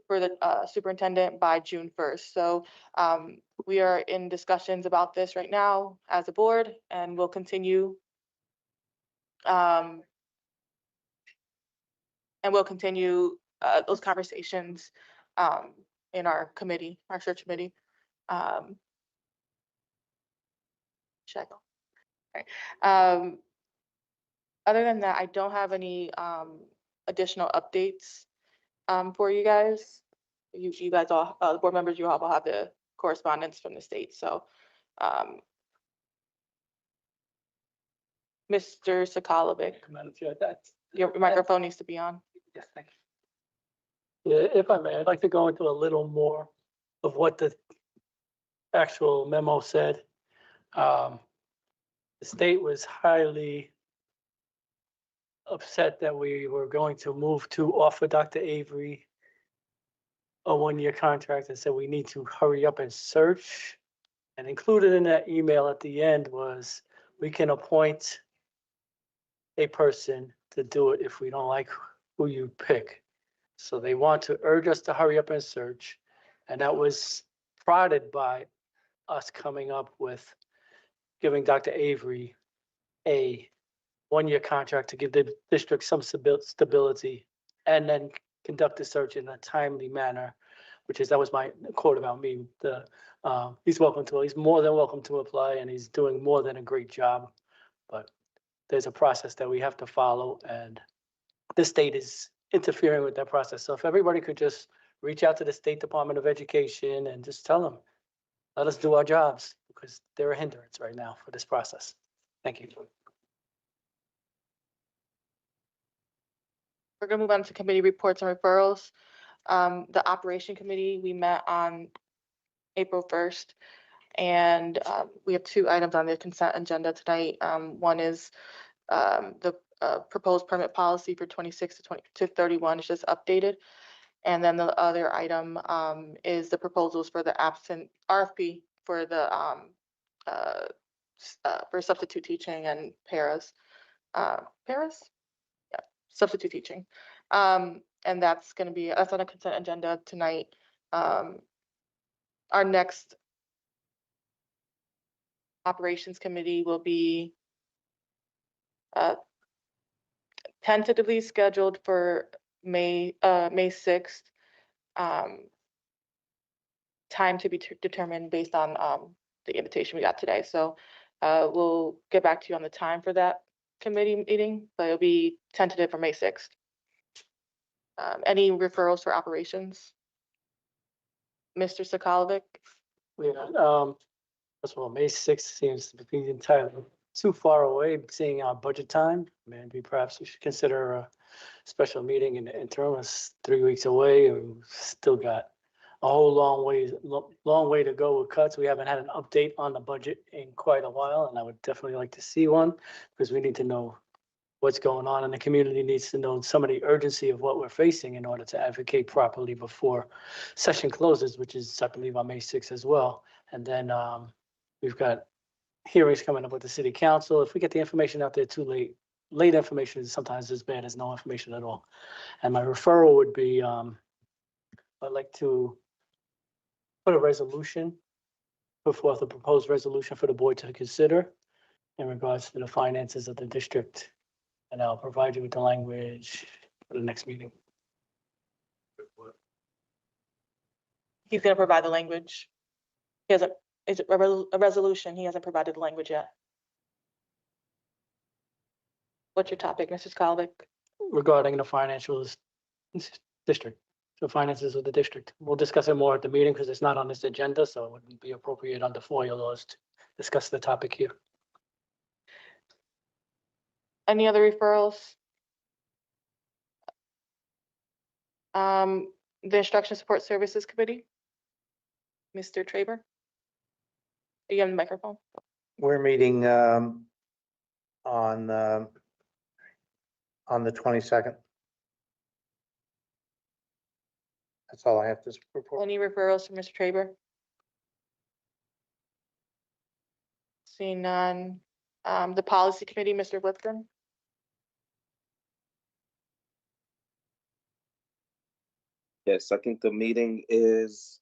for the superintendent by June 1st. So we are in discussions about this right now as a board, and we'll continue those conversations in our committee, our search committee. Should I go? All right. Other than that, I don't have any additional updates for you guys. You guys all, the board members, you all will have the correspondence from the state. So Um, Mr. Sakalovic, Madam Chair, that's, your microphone needs to be on. yes, thank you. Yeah, if I may, I'd like to go into a little more of what the actual memo said. The state was highly upset that we were going to move to offer Dr. Avery a one-year contract and said we need to hurry up and search. And included in that email at the end was, we can appoint a person to do it if we don't like who you pick. So they want to urge us to hurry up and search. And that was prodded by us coming up with giving Dr. Avery a one-year contract to give the district some stability and then conduct the search in a timely manner, that was my quote about me. He's more than welcome to apply, and he's doing more than a great job. But there's a process that we have to follow, and the state is interfering with that process. So if everybody could just reach out to the State Department of Education and just tell them, let us do our jobs, because they're a hindrance right now for this process. Thank you. We're gonna move on to committee reports and referrals. The operation committee, we met on April 1st. And we have two items on the consent agenda tonight. One is the proposed permit policy for 26 to 31 is just updated. And then the other item is the proposals for the absent RFP for the for substitute teaching and paras. Paras? Yeah, substitute teaching. And that's on a consent agenda tonight. Our next operations committee will be tentatively scheduled for May 6th. Time to be determined based on the invitation we got today. So we'll get back to you on the time for that committee meeting, but it'll be tentative for May 6th. Any referrals for operations? Mr. Sakalovic? Yeah, first of all, May 6th seems to be entirely too far away, seeing our budget time. Maybe perhaps we should consider a special meeting in the interim. It's 3 weeks away, and we've still got a whole long way to go with cuts. We haven't had an update on the budget in quite a while, and I would definitely like to see one, because we need to know what's going on, and the community needs to know some of the urgency of what we're facing in order to advocate properly before session closes, which is, I believe, on May 6th as well. And then we've got hearings coming up with the city council. If we get the information out there too late information is sometimes as bad as no information at all. And my referral would be, I'd like to put forth a proposed resolution for the board to consider in regards to the finances of the district. And I'll provide you with the language for the next meeting. He's gonna provide the language. He hasn't, is it a resolution? He hasn't provided the language yet. What's your topic, Mrs. Kalvik? Regarding the financials district, the finances of the district. We'll discuss it more at the meeting because it's not on this agenda, so it wouldn't be appropriate under FOIA laws to discuss the topic here. Any other referrals? The Instruction Support Services Committee? Mr. Traber? Are you on the microphone? We're meeting on the 22nd. That's all I have to report. Any referrals from Mr. Traber? Seeing none. The Policy Committee, Mr. Lipton? Yes, I think the meeting is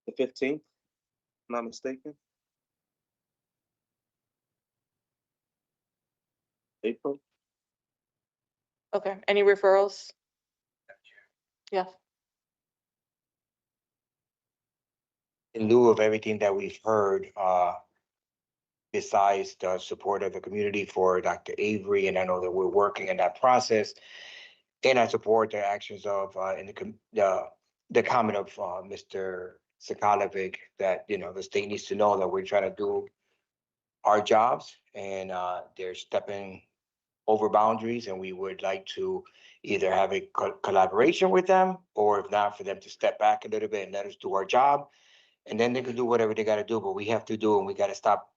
the 15th, if I'm not mistaken. April. Okay, any referrals? Yes. In lieu of everything that we've heard, besides the support of the community for Dr. Avery, and I know that we're working in that process, and I support the actions of, in the comment of Mr. Sakalovic that, the state needs to know that we're trying to do our jobs and they're stepping over boundaries, and we would like to either have a collaboration with them, or if not, for them to step back a little bit and let us do our job. And then they can do whatever they gotta do, but we have to do, and we gotta stop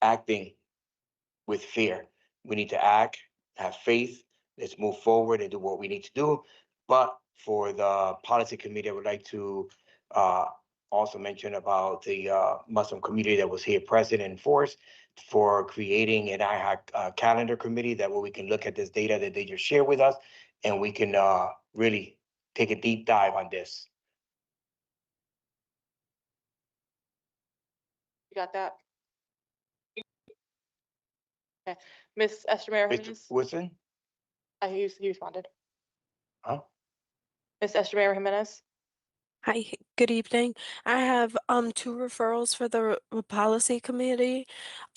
acting with fear. We need to act, have faith, let's move forward and do what we need to do. But for the policy committee, I would like to also mention about the Muslim community that was here present in force for creating an ad hoc calendar committee, that way we can look at this data that they just shared with us, and we can really take a deep dive on this. You got that? Okay, Ms. Esther Mayor Mr. Jimenez? Woodson? He responded. Huh? Ms. Esther Mayor Jimenez? Hi, good evening. I have two referrals for the policy committee.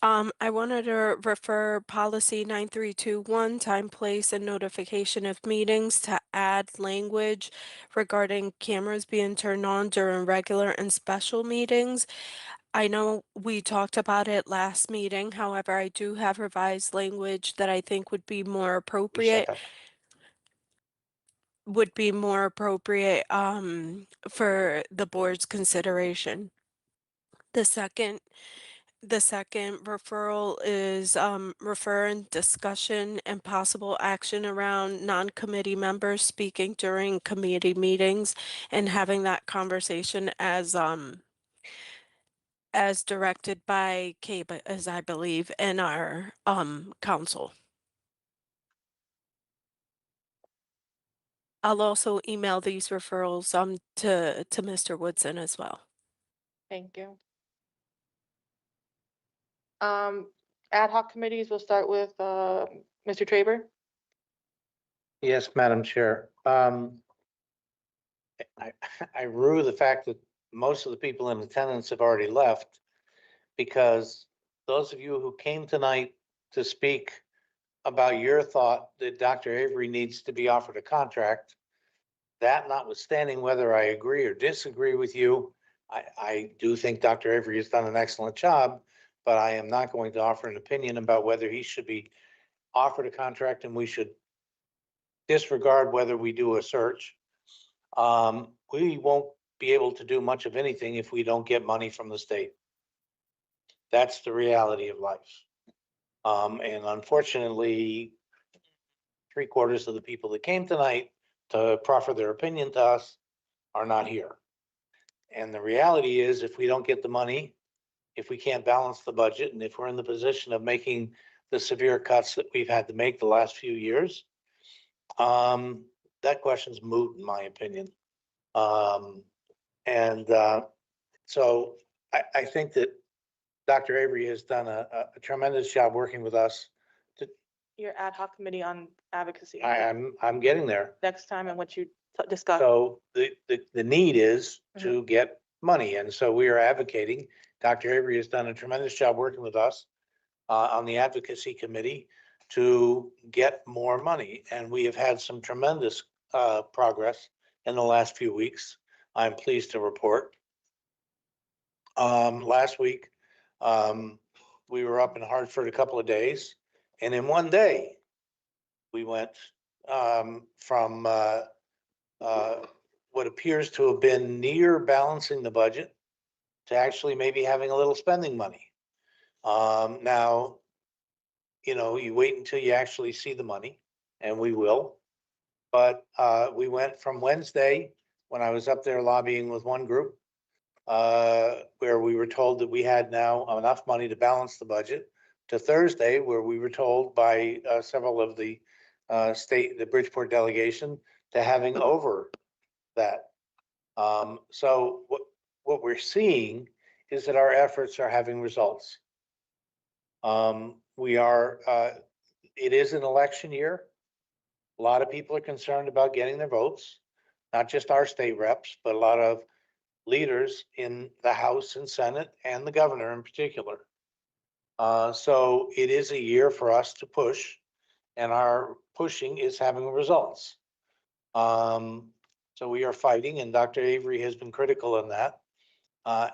I wanted to refer policy 9321, time, place, and notification of meetings, to add language regarding cameras being turned on during regular and special meetings. I know we talked about it last meeting, however, I do have revised language that I think would be more appropriate for the board's consideration. The second referral is referring discussion and possible action around non-committee members speaking during committee meetings, and having that conversation as directed by CABE, as I believe, in our council. I'll also email these referrals to Mr. Woodson as well. Thank you. Ad hoc committees, we'll start with Mr. Traber. Yes, Madam Chair. I rue the fact that most of the people in attendance have already left, because those of you who came tonight to speak about your thought that Dr. Avery needs to be offered a contract, that notwithstanding whether I agree or disagree with you, I do think Dr. Avery has done an excellent job, but I am not going to offer an opinion about whether he should be offered a contract, and we should disregard whether we do a search. We won't be able to do much of anything if we don't get money from the state. That's the reality of life. And unfortunately, 3/4 of the people that came tonight to proffer their opinion to us are not here. And the reality is, if we don't get the money, if we can't balance the budget, and if we're in the position of making the severe cuts that we've had to make the last few years, that question's moot, in my opinion. So I think that Dr. Avery has done a tremendous job working with us. Your ad hoc committee on advocacy. I'm getting there. Next time, and what you discussed. So the need is to get money, and so we are advocating. Dr. Avery has done a tremendous job working with us on the advocacy committee to get more money, and we have had some tremendous progress in the last few weeks. I'm pleased to report. Last week, we were up in Hartford a couple of days, and in one day, we went from what appears to have been near balancing the budget to actually maybe having a little spending money. Now, you wait until you actually see the money, and we will. But we went from Wednesday, when I was up there lobbying with one group, where we were told that we had now enough money to balance the budget, to Thursday, where we were told by several of the the Bridgeport delegation, to having over that. So what we're seeing is that our efforts are having results. It is an election year. A lot of people are concerned about getting their votes, not just our state reps, but a lot of leaders in the House and Senate, and the governor in particular. So it is a year for us to push, and our pushing is having results. So we are fighting, and Dr. Avery has been critical in that.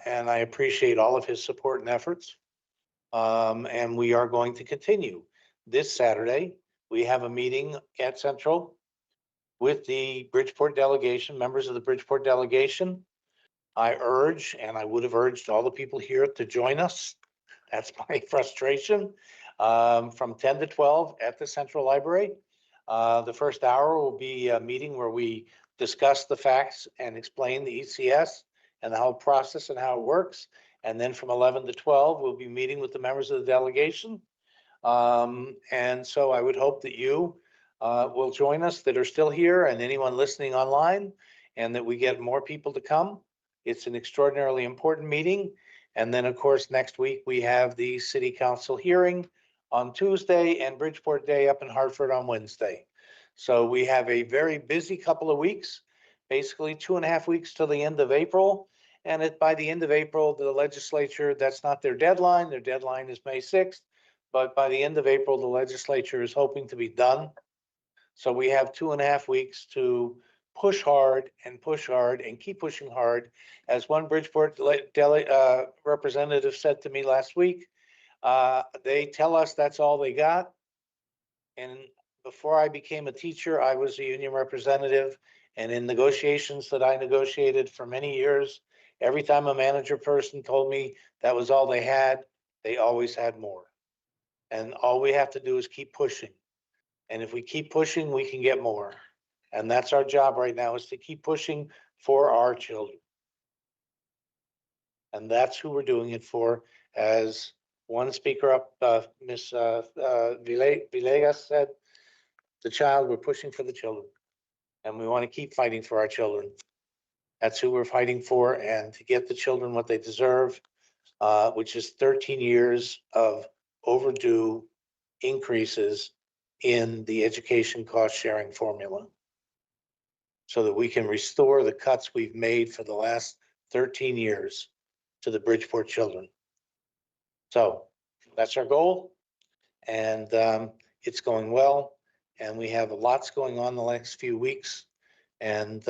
And I appreciate all of his support and efforts. And we are going to continue. This Saturday, we have a meeting at Central with the Bridgeport delegation, members of the Bridgeport delegation. I urge, and I would have urged all the people here to join us. That's my frustration. From 10 to 12 at the Central Library. The first hour will be a meeting where we discuss the facts and explain the ECS and the whole process and how it works. And then from 11 to 12, we'll be meeting with the members of the delegation. And so I would hope that you will join us that are still here and anyone listening online, and that we get more people to come. It's an extraordinarily important meeting. And then, of course, next week we have the city council hearing on Tuesday and Bridgeport Day up in Hartford on Wednesday. So we have a very busy couple of weeks, basically 2.5 weeks till the end of April. And by the end of April, the legislature, that's not their deadline. Their deadline is May 6th. But by the end of April, the legislature is hoping to be done. So we have 2.5 weeks to push hard and keep pushing hard. As one Bridgeport representative said to me last week, they tell us that's all they got. And before I became a teacher, I was a union representative. And in negotiations that I negotiated for many years, every time a manager person told me that was all they had, they always had more. And all we have to do is keep pushing. And if we keep pushing, we can get more. And that's our job right now, is to keep pushing for our children. And that's who we're doing it for. As one speaker up, Ms. Villegas said, the child, we're pushing for the children. And we want to keep fighting for our children. That's who we're fighting for, and to get the children what they deserve, which is 13 years of overdue increases in the education cost sharing formula, so that we can restore the cuts we've made for the last 13 years to the Bridgeport children. So that's our goal, and it's going well, and we have lots going on the next few weeks, and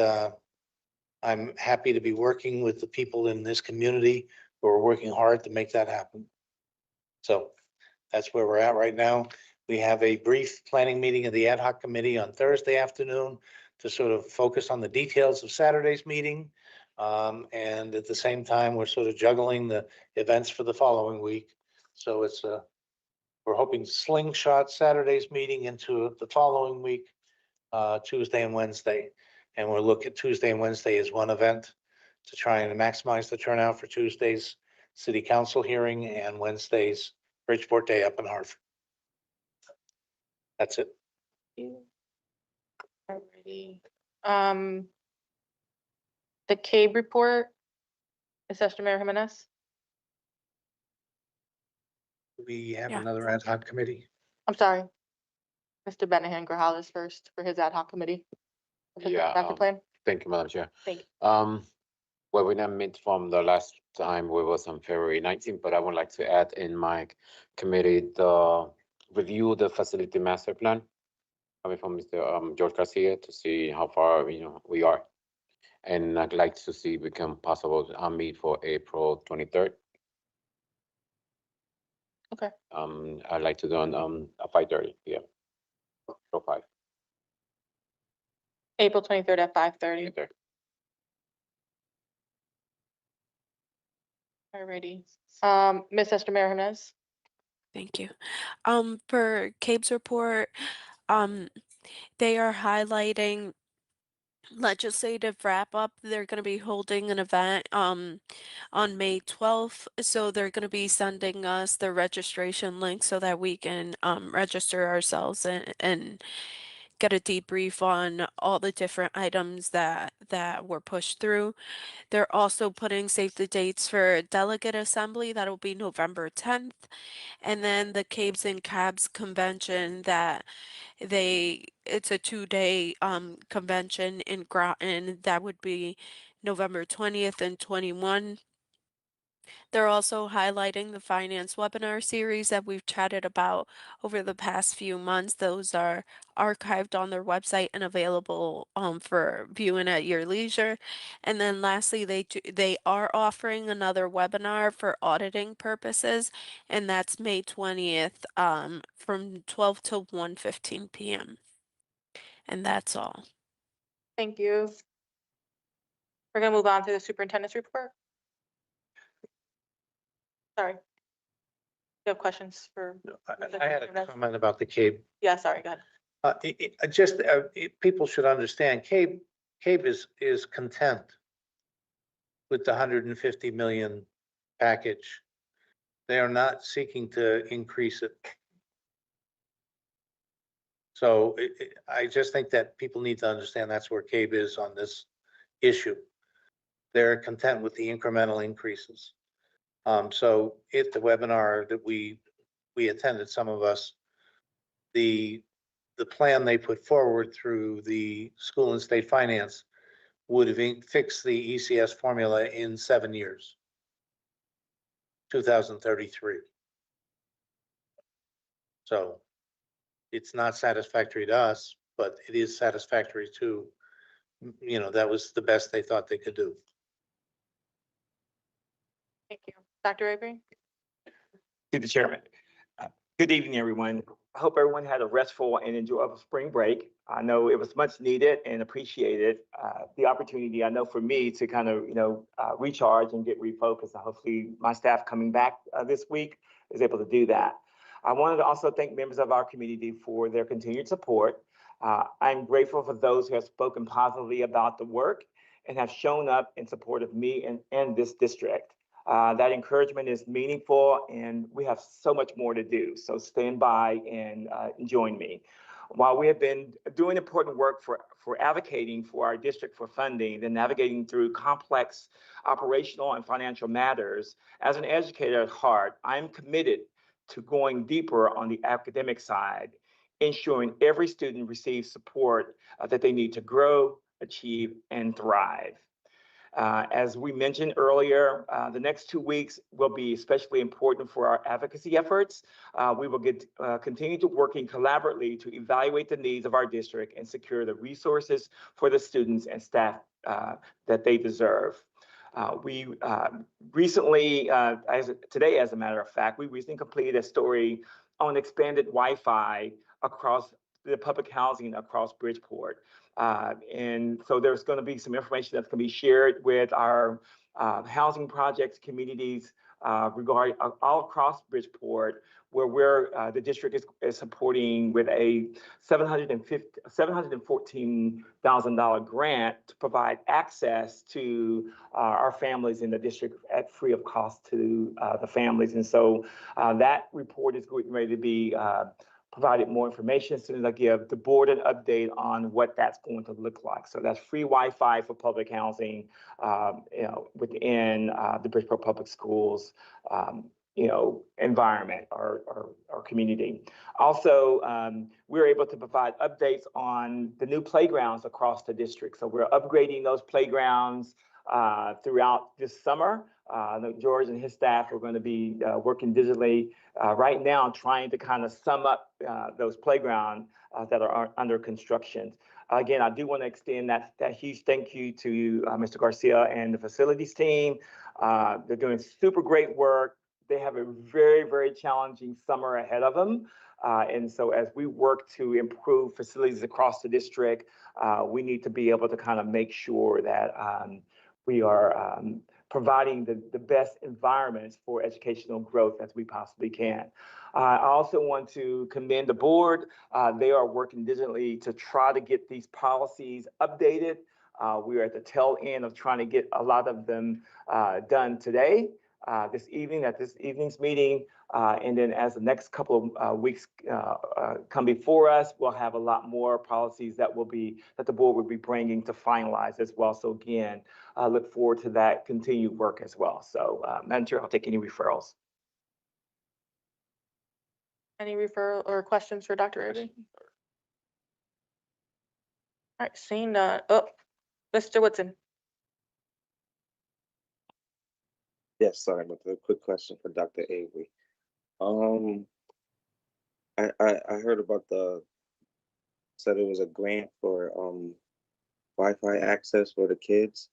I'm happy to be working with the people in this community who are working hard to make that happen. So that's where we're at right now. We have a brief planning meeting of the ad hoc committee on Thursday afternoon to sort of focus on the details of Saturday's meeting. And at the same time, we're sort of juggling the events for the following week. So it's we're hoping to slingshot Saturday's meeting into the following week, Tuesday and Wednesday. And we'll look at Tuesday and Wednesday as one event to try and maximize the turnout for Tuesday's city council hearing and Wednesday's Bridgeport Day up in Hartford. That's it. Alrighty. The CABE report, Assessor Mayor Jimenez. We have Yeah. another ad hoc committee. I'm sorry. Mr. Benahan Grajales first for his ad hoc committee. Yeah, Master plan. Thank you, Madam Chair. Thank you. Well, we didn't meet from the last time we was on February 19th, but I would like to add in my committee the review the facility master plan coming from Mr. George Garcia to see how far, we are. And I'd like to see if we can possible meet for April 23rd. Okay. I'd like to do on 5:30 p.m. April 5. April 23rd at 5:30. Alrighty. Ms. Esther Mayor Jimenez. Thank you. For CABE's report, they are highlighting legislative wrap up. They're going to be holding an event on May 12th. So they're going to be sending us the registration link so that we can register ourselves and get a debrief on all the different items that were pushed through. They're also putting save the dates for delegate assembly. That'll be November 10th. And then the Cabes and Cabs convention it's a 2-day convention in Groton. That would be November 20th and 21. They're also highlighting the finance webinar series that we've chatted about over the past few months. Those are archived on their website and available for viewing at your leisure. And then lastly, they are offering another webinar for auditing purposes, and that's May 20th from 12 to 1:15 p.m. And that's all. Thank you. We're gonna move on to the superintendent's report. Sorry. You have questions for? I had a comment about the CABE. Yeah, sorry, go ahead. People should understand, CABE is content with the 150 million package. They are not seeking to increase it. So I just think that people need to understand that's where CABE is on this issue. They're content with the incremental increases. So if the webinar that we attended, some of us, the plan they put forward through the school and state finance would have fixed the ECS formula in 7 years, 2033. So it's not satisfactory to us, but it is satisfactory to, that was the best they thought they could do. Thank you. Dr. Avery? To the chairman. Good evening, everyone. I hope everyone had a restful and enjoyable spring break. I know it was much needed and appreciated. The opportunity, I know for me to kind of, recharge and get refocused. Hopefully my staff coming back this week is able to do that. I wanted to also thank members of our community for their continued support. I'm grateful for those who have spoken positively about the work and have shown up in support of me and this district. That encouragement is meaningful, and we have so much more to do. So stand by and join me. While we have been doing important work for advocating for our district for funding and navigating through complex operational and financial matters, as an educator at heart, I'm committed to going deeper on the academic side, ensuring every student receives support that they need to grow, achieve, and thrive. As we mentioned earlier, the next 2 weeks will be especially important for our advocacy efforts. We will continue to working collaboratively to evaluate the needs of our district and secure the resources for the students and staff that they deserve. We recently, today, as a matter of fact, we recently completed a story on expanded Wi-Fi across the public housing across Bridgeport. And so there's going to be some information that's going to be shared with our housing projects, communities regarding all across Bridgeport, where the district is supporting with a $714,000 grant to provide access to our families in the district at free of cost to the families. And so that report is ready to be provided more information as soon as I give the board an update on what that's going to look like. So that's free Wi-Fi for public housing, within the Bridgeport Public Schools, environment or community. Also, we're able to provide updates on the new playgrounds across the district. So we're upgrading those playgrounds throughout this summer. George and his staff are going to be working digitally right now, trying to kind of sum up those playgrounds that are under construction. Again, I do want to extend that huge thank you to Mr. Garcia and the facilities team. They're doing super great work. They have a very, very challenging summer ahead of them. And so as we work to improve facilities across the district, we need to be able to kind of make sure that we are providing the best environments for educational growth as we possibly can. I also want to commend the board. They are working diligently to try to get these policies updated. We are at the tail end of trying to get a lot of them done today, this evening, at this evening's meeting. And then as the next couple of weeks come before us, we'll have a lot more policies that the board will be bringing to finalize as well. So again, I look forward to that continued work as well. So Madam Chair, I'll take any referrals. Any referral or questions for Dr. Avery? All right, seeing Mr. Woodson. Yes, sorry about the quick question for Dr. Avery. Um, I heard about said it was a grant for Wi-Fi access for the kids.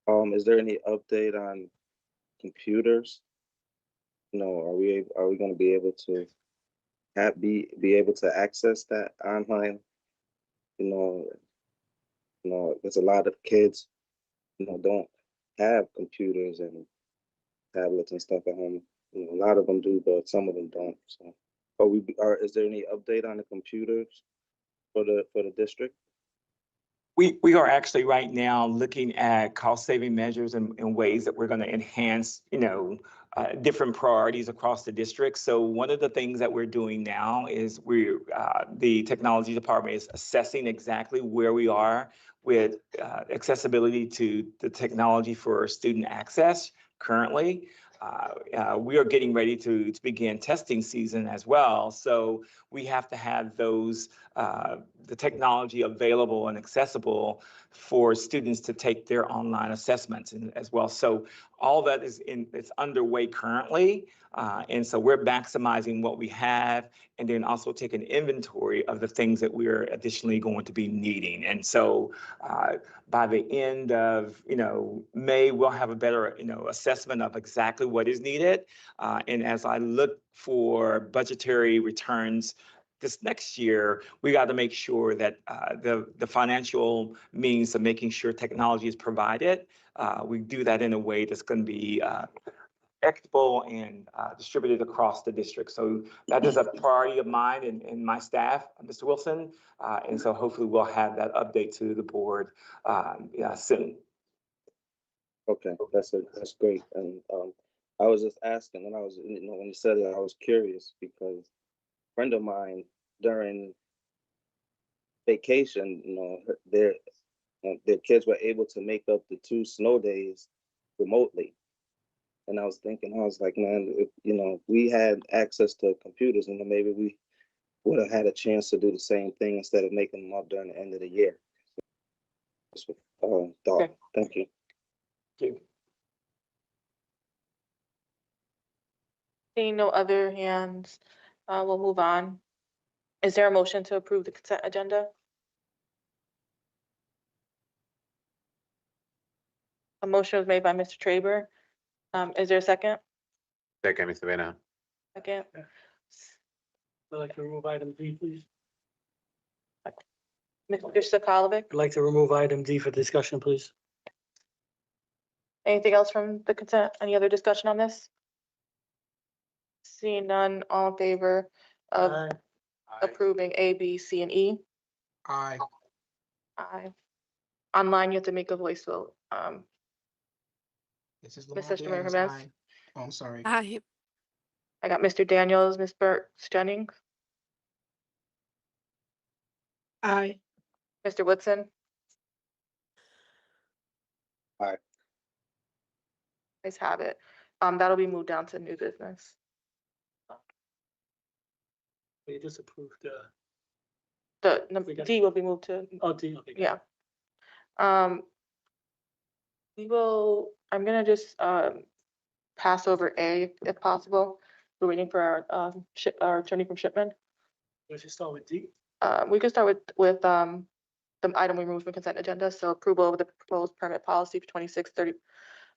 Is there any update on computers? Are we going to be able to be able to access that online? You know, there's a lot of kids, don't have computers and tablets and stuff at home. A lot of them do, but some of them don't. So, is there any update on the computers for the district? We are actually right now looking at cost saving measures and ways that we're going to enhance, different priorities across the district. So one of the things that we're doing now is the technology department is assessing exactly where we are with accessibility to the technology for student access currently. We are getting ready to begin testing season as well. So we have to have the technology available and accessible for students to take their online assessments as well. So all that it's underway currently. And so we're maximizing what we have and then also taking inventory of the things that we're additionally going to be needing. And so by the end of May, we'll have a better assessment of exactly what is needed. And as I look for budgetary returns this next year, we got to make sure that the financial means of making sure technology is provided, we do that in a way that's going to be equitable and distributed across the district. So that is a priority of mine and my staff, Mr. Wilson. And so hopefully we'll have that update to the board soon. Okay, that's great. And I was just asking when when you said it, I was curious because a friend of mine during vacation, their kids were able to make up the 2 snow days remotely. And I was like, man, if we had access to computers, maybe we would have had a chance to do the same thing instead of making them up during the end of the year. That's what I thought. Okay. Thank you. Thank you. Seeing no other hands, we'll move on. Is there a motion to approve the consent agenda? A motion was made by Mr. Traber. Is there a second? Second, Mr. Vena. Second. I'd like to remove item D, please. Mr. Sakalovic, I'd like to remove item D for discussion, please. anything else from the consent? Any other discussion on this? Seeing none, all in favor of Aye. approving A, B, C, and E? Aye. Aye. Online, you have to make a voice vote. This is Ms. Sistemer Jimenez? Oh, I'm sorry. Aye. I got Mr. Daniels, Ms. Burks Jennings, Aye. Mr. Woodson. Aye. Guys have it. That'll be moved down to new business. We just approved, The We got- D will be moved to, oh, D, okay. yeah. I'm gonna just pass over A if possible. We're waiting for our attorney from Shipman. We should start with D. We can start with the item we removed from consent agenda, so approval of the proposed permit policy for 2630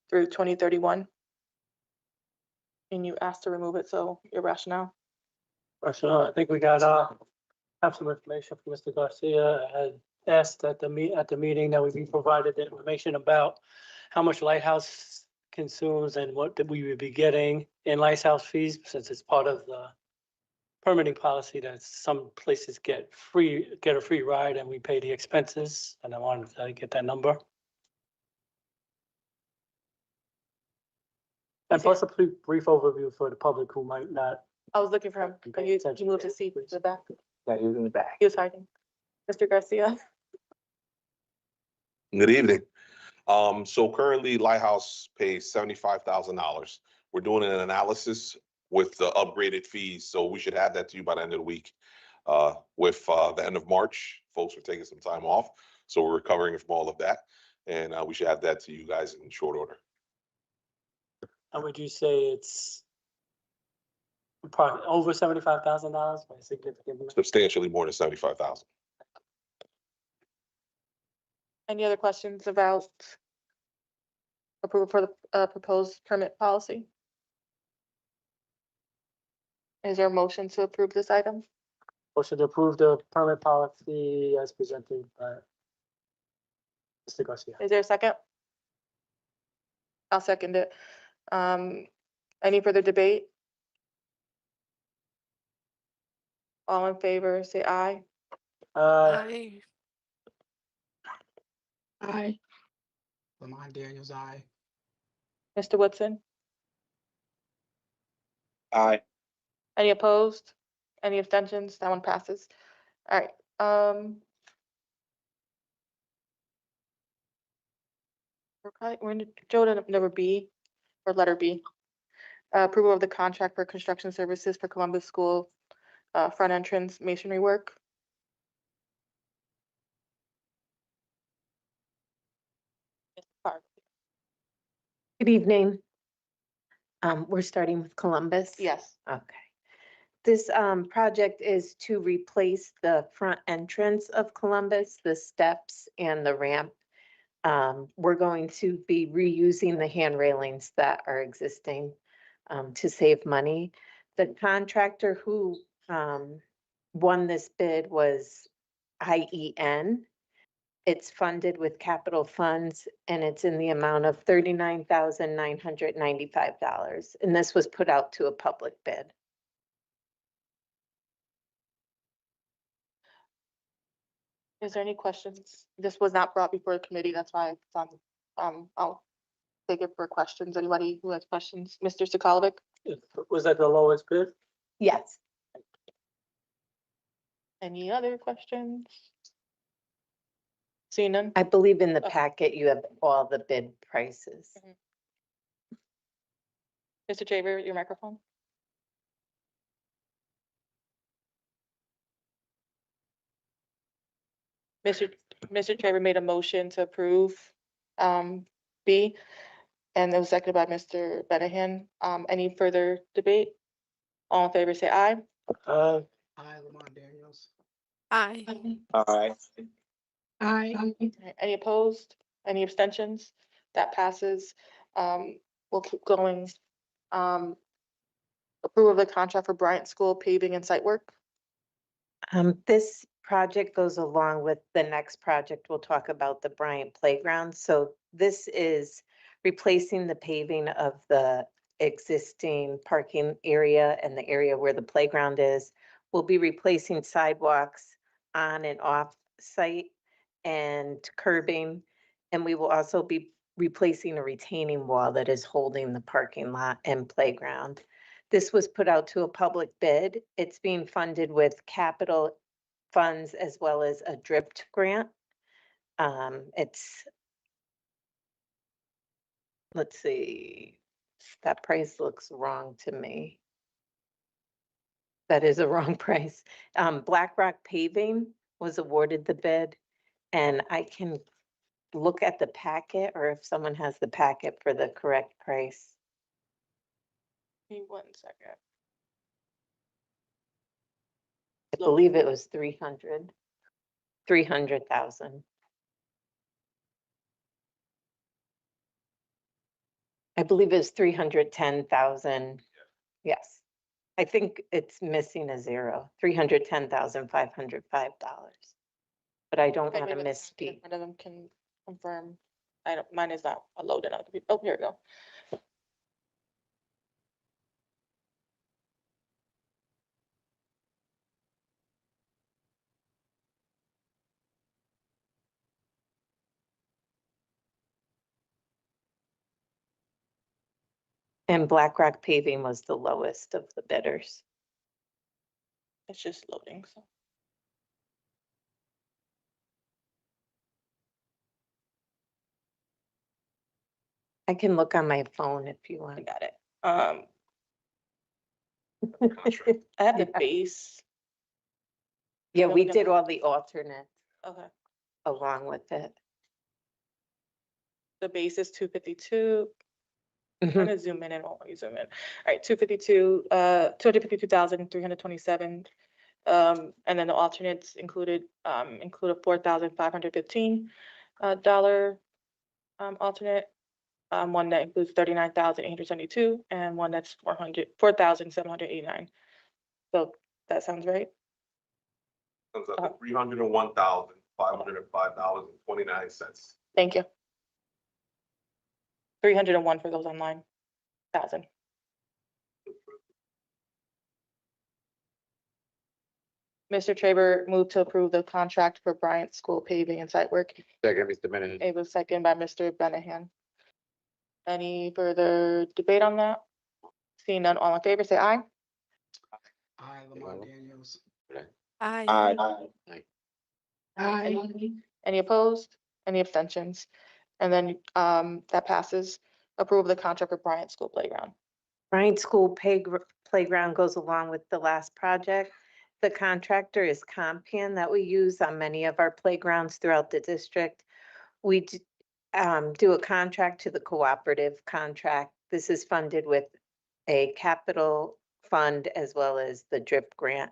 through 2031. And you asked to remove it, so your rationale. Rationale, I think we got, have some information from Mr. Garcia. I had asked at the meeting that we be provided the information about how much Lighthouse consumes and what that we would be getting in Lighthouse fees, since it's part of the permitting policy that some places get a free ride and we pay the expenses. And I wanted to get that number. And plus a brief overview for the public who might not. I was looking for him. Okay, You attention. moved his seat to the back. Yeah, he was in the back. He was hiding. Mr. Garcia. Good evening. So currently Lighthouse pays $75,000. We're doing an analysis with the upgraded fees, so we should have that to you by the end of the week. With the end of March, folks are taking some time off, so we're recovering from all of that, and we should have that to you guys in short order. And would you say it's over $75,000 by a significant amount? Substantially more than 75,000. Any other questions about approval for the proposed permit policy? Is there a motion to approve this item? Motion to approve the permit policy as presented by Mr. Garcia. Is there a second? I'll second it. Any further debate? All in favor, say aye. Aye. Aye. Lamont Daniels, aye. Mr. Woodson? Aye. Any opposed? Any abstentions? That one passes. All right, we're in Joe to number B, or letter B. Approval of the contract for construction services for Columbus School, front entrance masonry work. Good evening. We're starting with Columbus. Yes. Okay. This project is to replace the front entrance of Columbus, the steps and the ramp. We're going to be reusing the hand railings that are existing to save money. The contractor who won this bid was IEN. It's funded with capital funds and it's in the amount of $39,995. And this was put out to a public bid. Is there any questions? This was not brought before the committee, that's why it's on, I'll take it for questions. Anybody who has questions? Mr. Sakalovic? Was that the lowest bid? Yes. Any other questions? Seeing none? I believe in the Oh. packet, you have all the bid prices. Mr. Chaver, your microphone? Mr. Chaver made a motion to approve B, and it was seconded by Mr. Benahan. Any further debate? All in favor, say aye. Aye. Aye, Lamont Daniels. Aye. Aye. Aye. Any opposed? Any abstentions? That passes. We'll keep going. Approval of the contract for Bryant School paving and site work. This project goes along with the next project. We'll talk about the Bryant Playground. So this is replacing the paving of the existing parking area and the area where the playground is. We'll be replacing sidewalks on and off site and curbing. And we will also be replacing a retaining wall that is holding the parking lot and playground. This was put out to a public bid. It's being funded with capital funds as well as a DRIP grant. Let's see, that price looks wrong to me. That is a wrong price. BlackRock Paving was awarded the bid, and I can look at the packet, or if someone has the packet for the correct price. Give me 1 second. I believe it was 300,000. I believe it's 310,000. Yes. I think it's missing a zero, $310,505. But I don't Okay, want to maybe the packet in misspeak. front of them can confirm. I don't, mine is not loaded out. Oh, here we go. And BlackRock Paving was the lowest of the bidders. It's just loading, so. I can look on my phone if you I want. got it. I have the Yeah. base. Yeah, we Really did don't- all the alternates Okay, along with it. the base is 252. I'm gonna zoom in and only zoom in. All right, 252,327. And then the alternates include a $4,515 dollar alternate. One that includes 39,872 and one that's 4,789. So that sounds right? Comes up to $301,505.29. Thank you. 301 for those online, 1,000. Mr. Traber moved to approve the contract for Bryant School paving and site work. Second, Mr. Bennett. It was seconded by Mr. Benahan. Any further debate on that? Seeing none, all in favor, say aye. Aye, Lamar Daniels. Aye. Any opposed? Any abstentions? And then that passes. Approve the contract for Bryant School Playground. Bryant School Playground goes along with the last project. The contractor is Compan that we use on many of our playgrounds throughout the district. We do a contract to the cooperative contract. This is funded with a capital fund as well as the DRIP grant.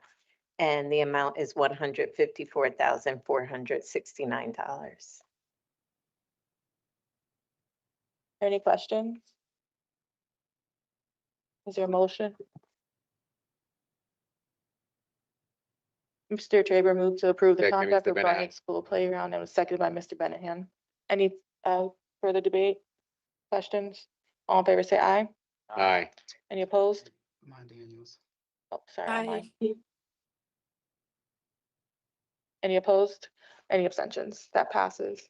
And the amount is $154,469. Any questions? Is there a motion? Mr. Traber moved to approve the Second, contract Mr. for Benahan. Bryant School Playground and was seconded by Mr. Benahan. Any further debate? Questions? All in favor, say aye. Aye. Any opposed? Lamar Daniels. Oh, sorry, Aye. online. Any opposed? Any abstentions? That passes.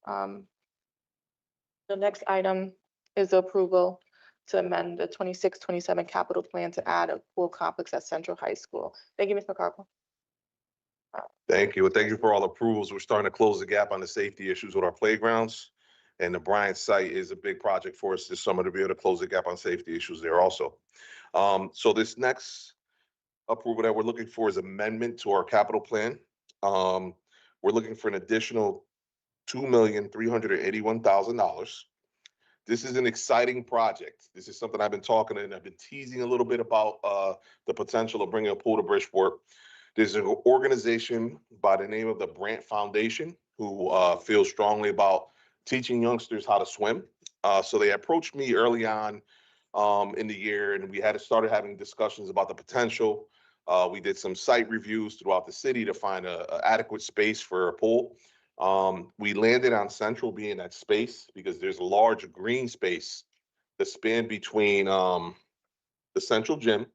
The next item is the approval to amend the 26-27 capital plan to add a pool complex at Central High School. Thank you, Ms. McCarville. Thank you. And thank you for all approvals. We're starting to close the gap on the safety issues with our playgrounds. And the Bryant site is a big project for us this summer to be able to close the gap on safety issues there also. So this next approval that we're looking for is amendment to our capital plan. We're looking for an additional $2,381,000. This is an exciting project. This is something I've been talking and I've been teasing a little bit about the potential of bringing a pool to Bridgeport. There's an organization by the name of the Brant Foundation who feels strongly about teaching youngsters how to swim. So they approached me early on in the year and we had started having discussions about the potential. We did some site reviews throughout the city to find a adequate space for a pool. We landed on Central being that space because there's a large green space that span between the Central Gym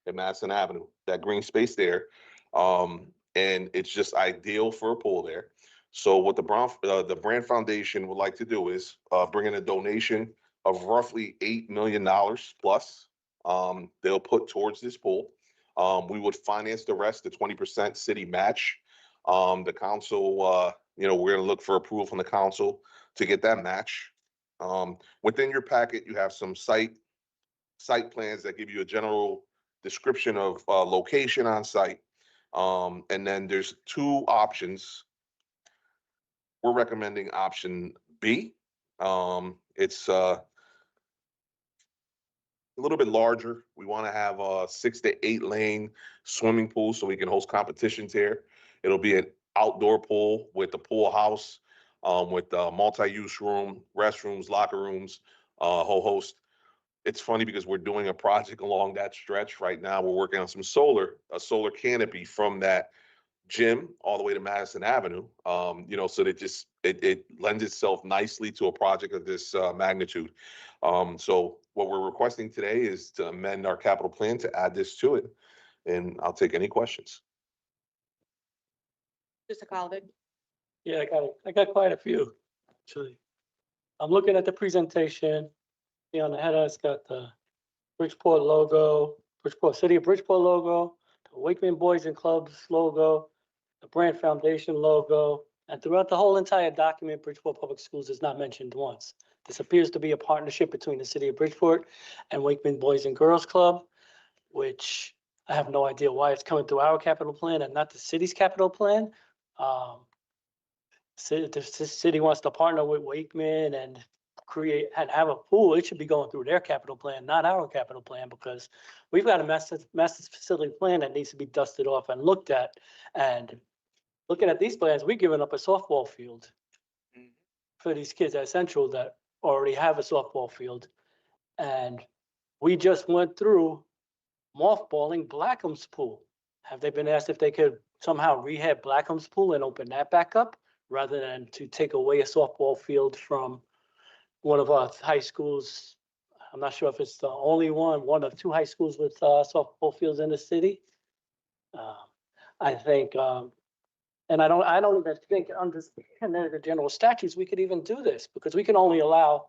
and Madison Avenue, that green space there. And it's just ideal for a pool there. So what the Brand Foundation would like to do is bring in a donation of roughly $8 million plus. They'll put towards this pool. We would finance the rest, the 20% city match. The council, we're gonna look for approval from the council to get that match. Within your packet, you have some site plans that give you a general description of location on site. And then there's two options. We're recommending option B. It's a little bit larger. We want to have a 6 to 8 lane swimming pool so we can host competitions here. It'll be an outdoor pool with a pool house, with a multi-use room, restrooms, locker rooms, whole host. It's funny because we're doing a project along that stretch right now. We're working on a solar canopy from that gym all the way to Madison Avenue. So that it lends itself nicely to a project of this magnitude. So what we're requesting today is to amend our capital plan to add this to it. And I'll take any questions. Mr. Colvin. Yeah, I got quite a few, actually. I'm looking at the presentation. See on the header, it's got the Bridgeport logo, City of Bridgeport logo, the Wakeman Boys and Clubs logo, the Brand Foundation logo, and throughout the whole entire document, Bridgeport Public Schools is not mentioned once. This appears to be a partnership between the City of Bridgeport and Wakeman Boys and Girls Club, which I have no idea why it's coming through our capital plan and not the city's capital plan. The city wants to partner with Wakeman and create and have a pool, it should be going through their capital plan, not our capital plan, because we've got a master facility plan that needs to be dusted off and looked at. And looking at these plans, we're giving up a softball field for these kids at Central that already have a softball field. And we just went through mothballing Blackham's pool. Have they been asked if they could somehow rehab Blackham's pool and open that back up rather than to take away a softball field from one of our high schools? I'm not sure if it's the only one of two high schools with softball fields in the city. I think, and I don't even think under the general statutes, we could even do this, because we can only allow,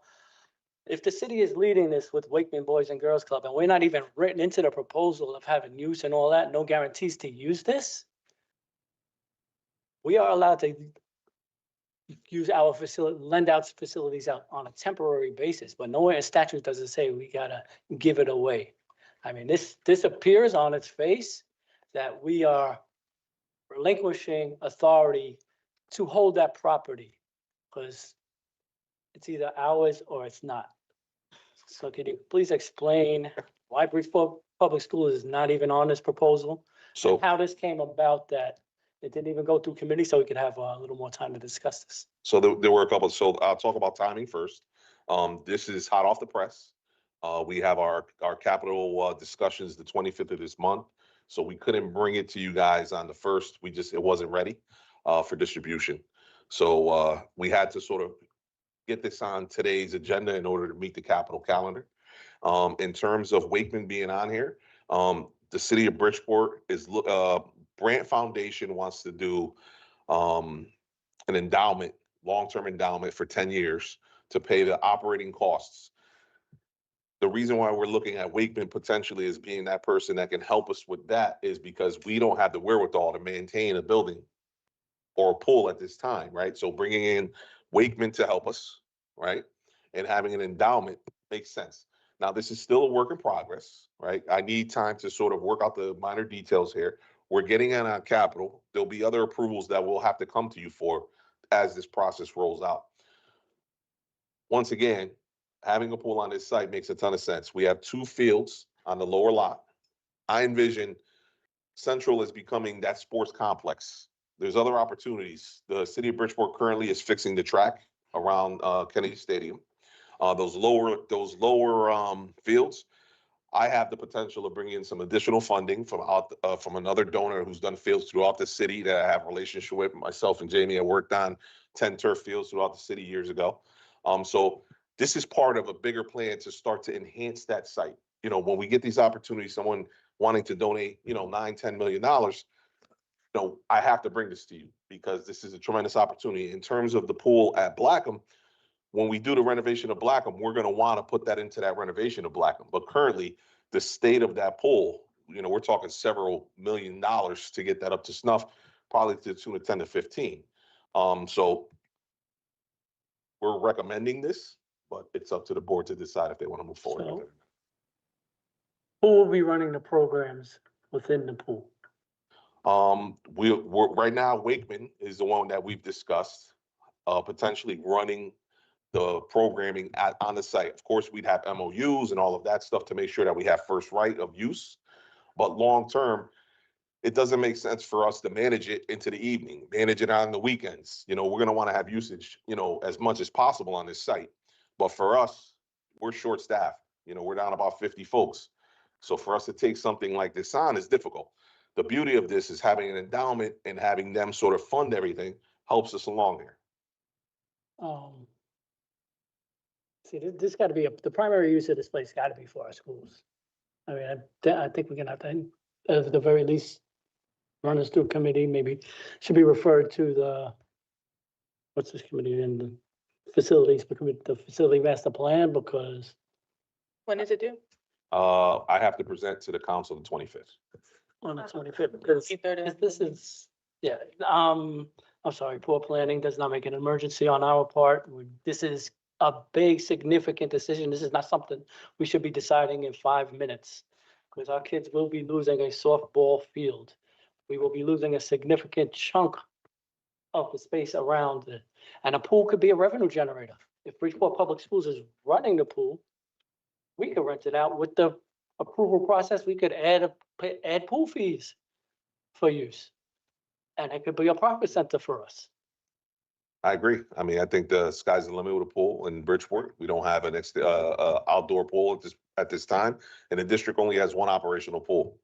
if the city is leading this with Wakeman Boys and Girls Club, and we're not even written into the proposal of having use and all that, no guarantees to use this, we are allowed to use our facility, lend out facilities out on a temporary basis, but nowhere in statute does it say we gotta give it away. I mean, this appears on its face that we are relinquishing authority to hold that property, because it's either ours or it's not. So could you please explain why Bridgeport Public Schools is not even on this proposal? So and how this came about that it didn't even go through committee, so we could have a little more time to discuss this. So there were a couple, so I'll talk about timing first. This is hot off the press. We have our capital discussions the 25th of this month. So we couldn't bring it to you guys on the 1st. It wasn't ready for distribution. So we had to sort of get this on today's agenda in order to meet the capital calendar. In terms of Wakeman being on here, the city of Bridgeport is, Brant Foundation wants to do an endowment, long-term endowment for 10 years to pay the operating costs. The reason why we're looking at Wakeman potentially as being that person that can help us with that is because we don't have the wherewithal to maintain a building or a pool at this time, right? So bringing in Wakeman to help us, right? And having an endowment makes sense. Now, this is still a work in progress, right? I need time to sort of work out the minor details here. We're getting in on capital. There'll be other approvals that we'll have to come to you for as this process rolls out. Once again, having a pool on this site makes a ton of sense. We have 2 fields on the lower lot. I envision Central as becoming that sports complex. There's other opportunities. The city of Bridgeport currently is fixing the track around Kennedy Stadium. Those lower fields, I have the potential of bringing in some additional funding from another donor who's done fields throughout the city that I have a relationship with. Myself and Jamie have worked on 10 turf fields throughout the city years ago. So this is part of a bigger plan to start to enhance that site. You know, when we get these opportunities, someone wanting to donate, $9-10 million, I have to bring this to you because this is a tremendous opportunity. In terms of the pool at Blackham, when we do the renovation of Blackham, we're going to want to put that into that renovation of Blackham. But currently, the state of that pool, we're talking several $1 million to get that up to snuff, probably to the tune of 10 to 15. So we're recommending this, but it's up to the board to decide if they want to move forward with it. Who will be running the programs within the pool? We're right now, Wakeman is the one that we've discussed, potentially running the programming on the site. Of course, we'd have MOUs and all of that stuff to make sure that we have first right of use. But long term, it doesn't make sense for us to manage it into the evening, manage it on the weekends. We're going to want to have usage, as much as possible on this site. But for us, we're short staffed. We're down about 50 folks. So for us to take something like this on is difficult. The beauty of this is having an endowment and having them sort of fund everything helps us along here. See, this got to be the primary use of this place got to be for our schools. I mean, I think we're gonna have to, at the very least, run this through committee. Maybe should be referred to what's this committee in the facilities, the facility master plan, because. When is it due? I have to present to the council the 25th. On the 25th, because this is, yeah, I'm sorry, poor planning does not make an emergency on our part. This is a big, significant decision. This is not something we should be deciding in 5 minutes, because our kids will be losing a softball field. We will be losing a significant chunk of the space around it. And a pool could be a revenue generator. if Bridgeport Public Schools is running the pool, we could rent it out with the approval process. We could add pool fees for use. And it could be a profit center for us. I agree. I mean, I think the sky's the limit with a pool in Bridgeport. We don't have an outdoor pool at this time, and the district only has one operational pool.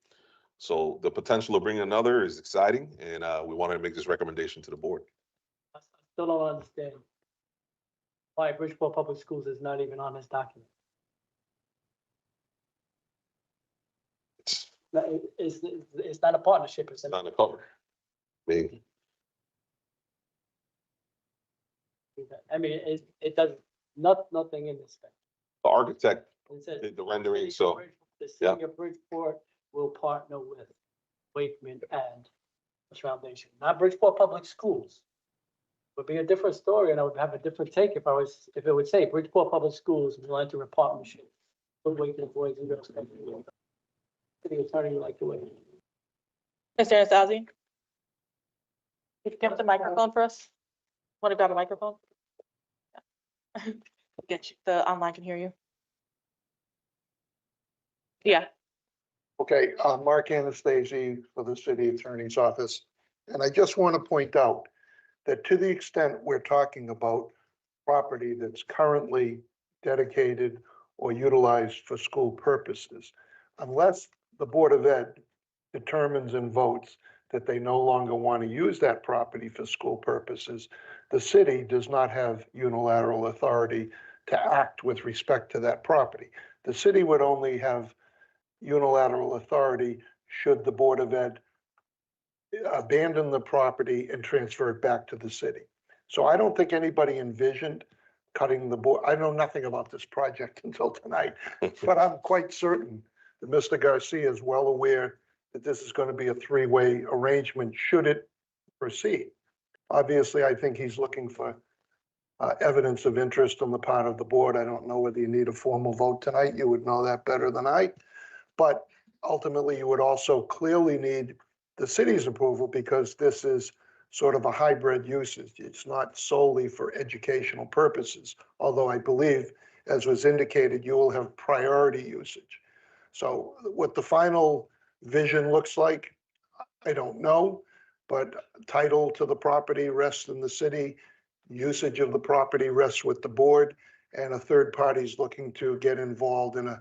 So the potential of bringing another is exciting, and we wanted to make this recommendation to the board. I still don't understand why Bridgeport Public Schools is not even on this document. It's not a partnership, it's Not in the cover. I mean, it does nothing in this thing. The architect It says did the rendering, the so yeah. city of Bridgeport will partner with Wakeman and the foundation, not Bridgeport Public Schools. Would be a different story, and I would have a different take if it would say Bridgeport Public Schools will enter a partnership with Wakeman Boys and Girls Club. City attorney would like to wait. Mr. Anastasia? If you give us a microphone for us? Want to grab a microphone? Yeah. Get you, the online can hear you. Yeah. Okay, Mark Anastasia for the city attorney's office. And I just want to point out that to the extent we're talking about property that's currently dedicated or utilized for school purposes, unless the Board of Ed determines and votes that they no longer want to use that property for school purposes, the city does not have unilateral authority to act with respect to that property. The city would only have unilateral authority should the Board of Ed abandon the property and transfer it back to the city. So I don't think anybody envisioned cutting the board. I know nothing about this project until tonight, but I'm quite certain that Mr. Garcia is well aware that this is going to be a three-way arrangement should it proceed. Obviously, I think he's looking for evidence of interest on the part of the board. I don't know whether you need a formal vote tonight. You would know that better than I. But ultimately, you would also clearly need the city's approval because this is sort of a hybrid usage. It's not solely for educational purposes, although I believe, as was indicated, you will have priority usage. So what the final vision looks like, I don't know, but title to the property rests in the city, usage of the property rests with the board, and a third party is looking to get involved in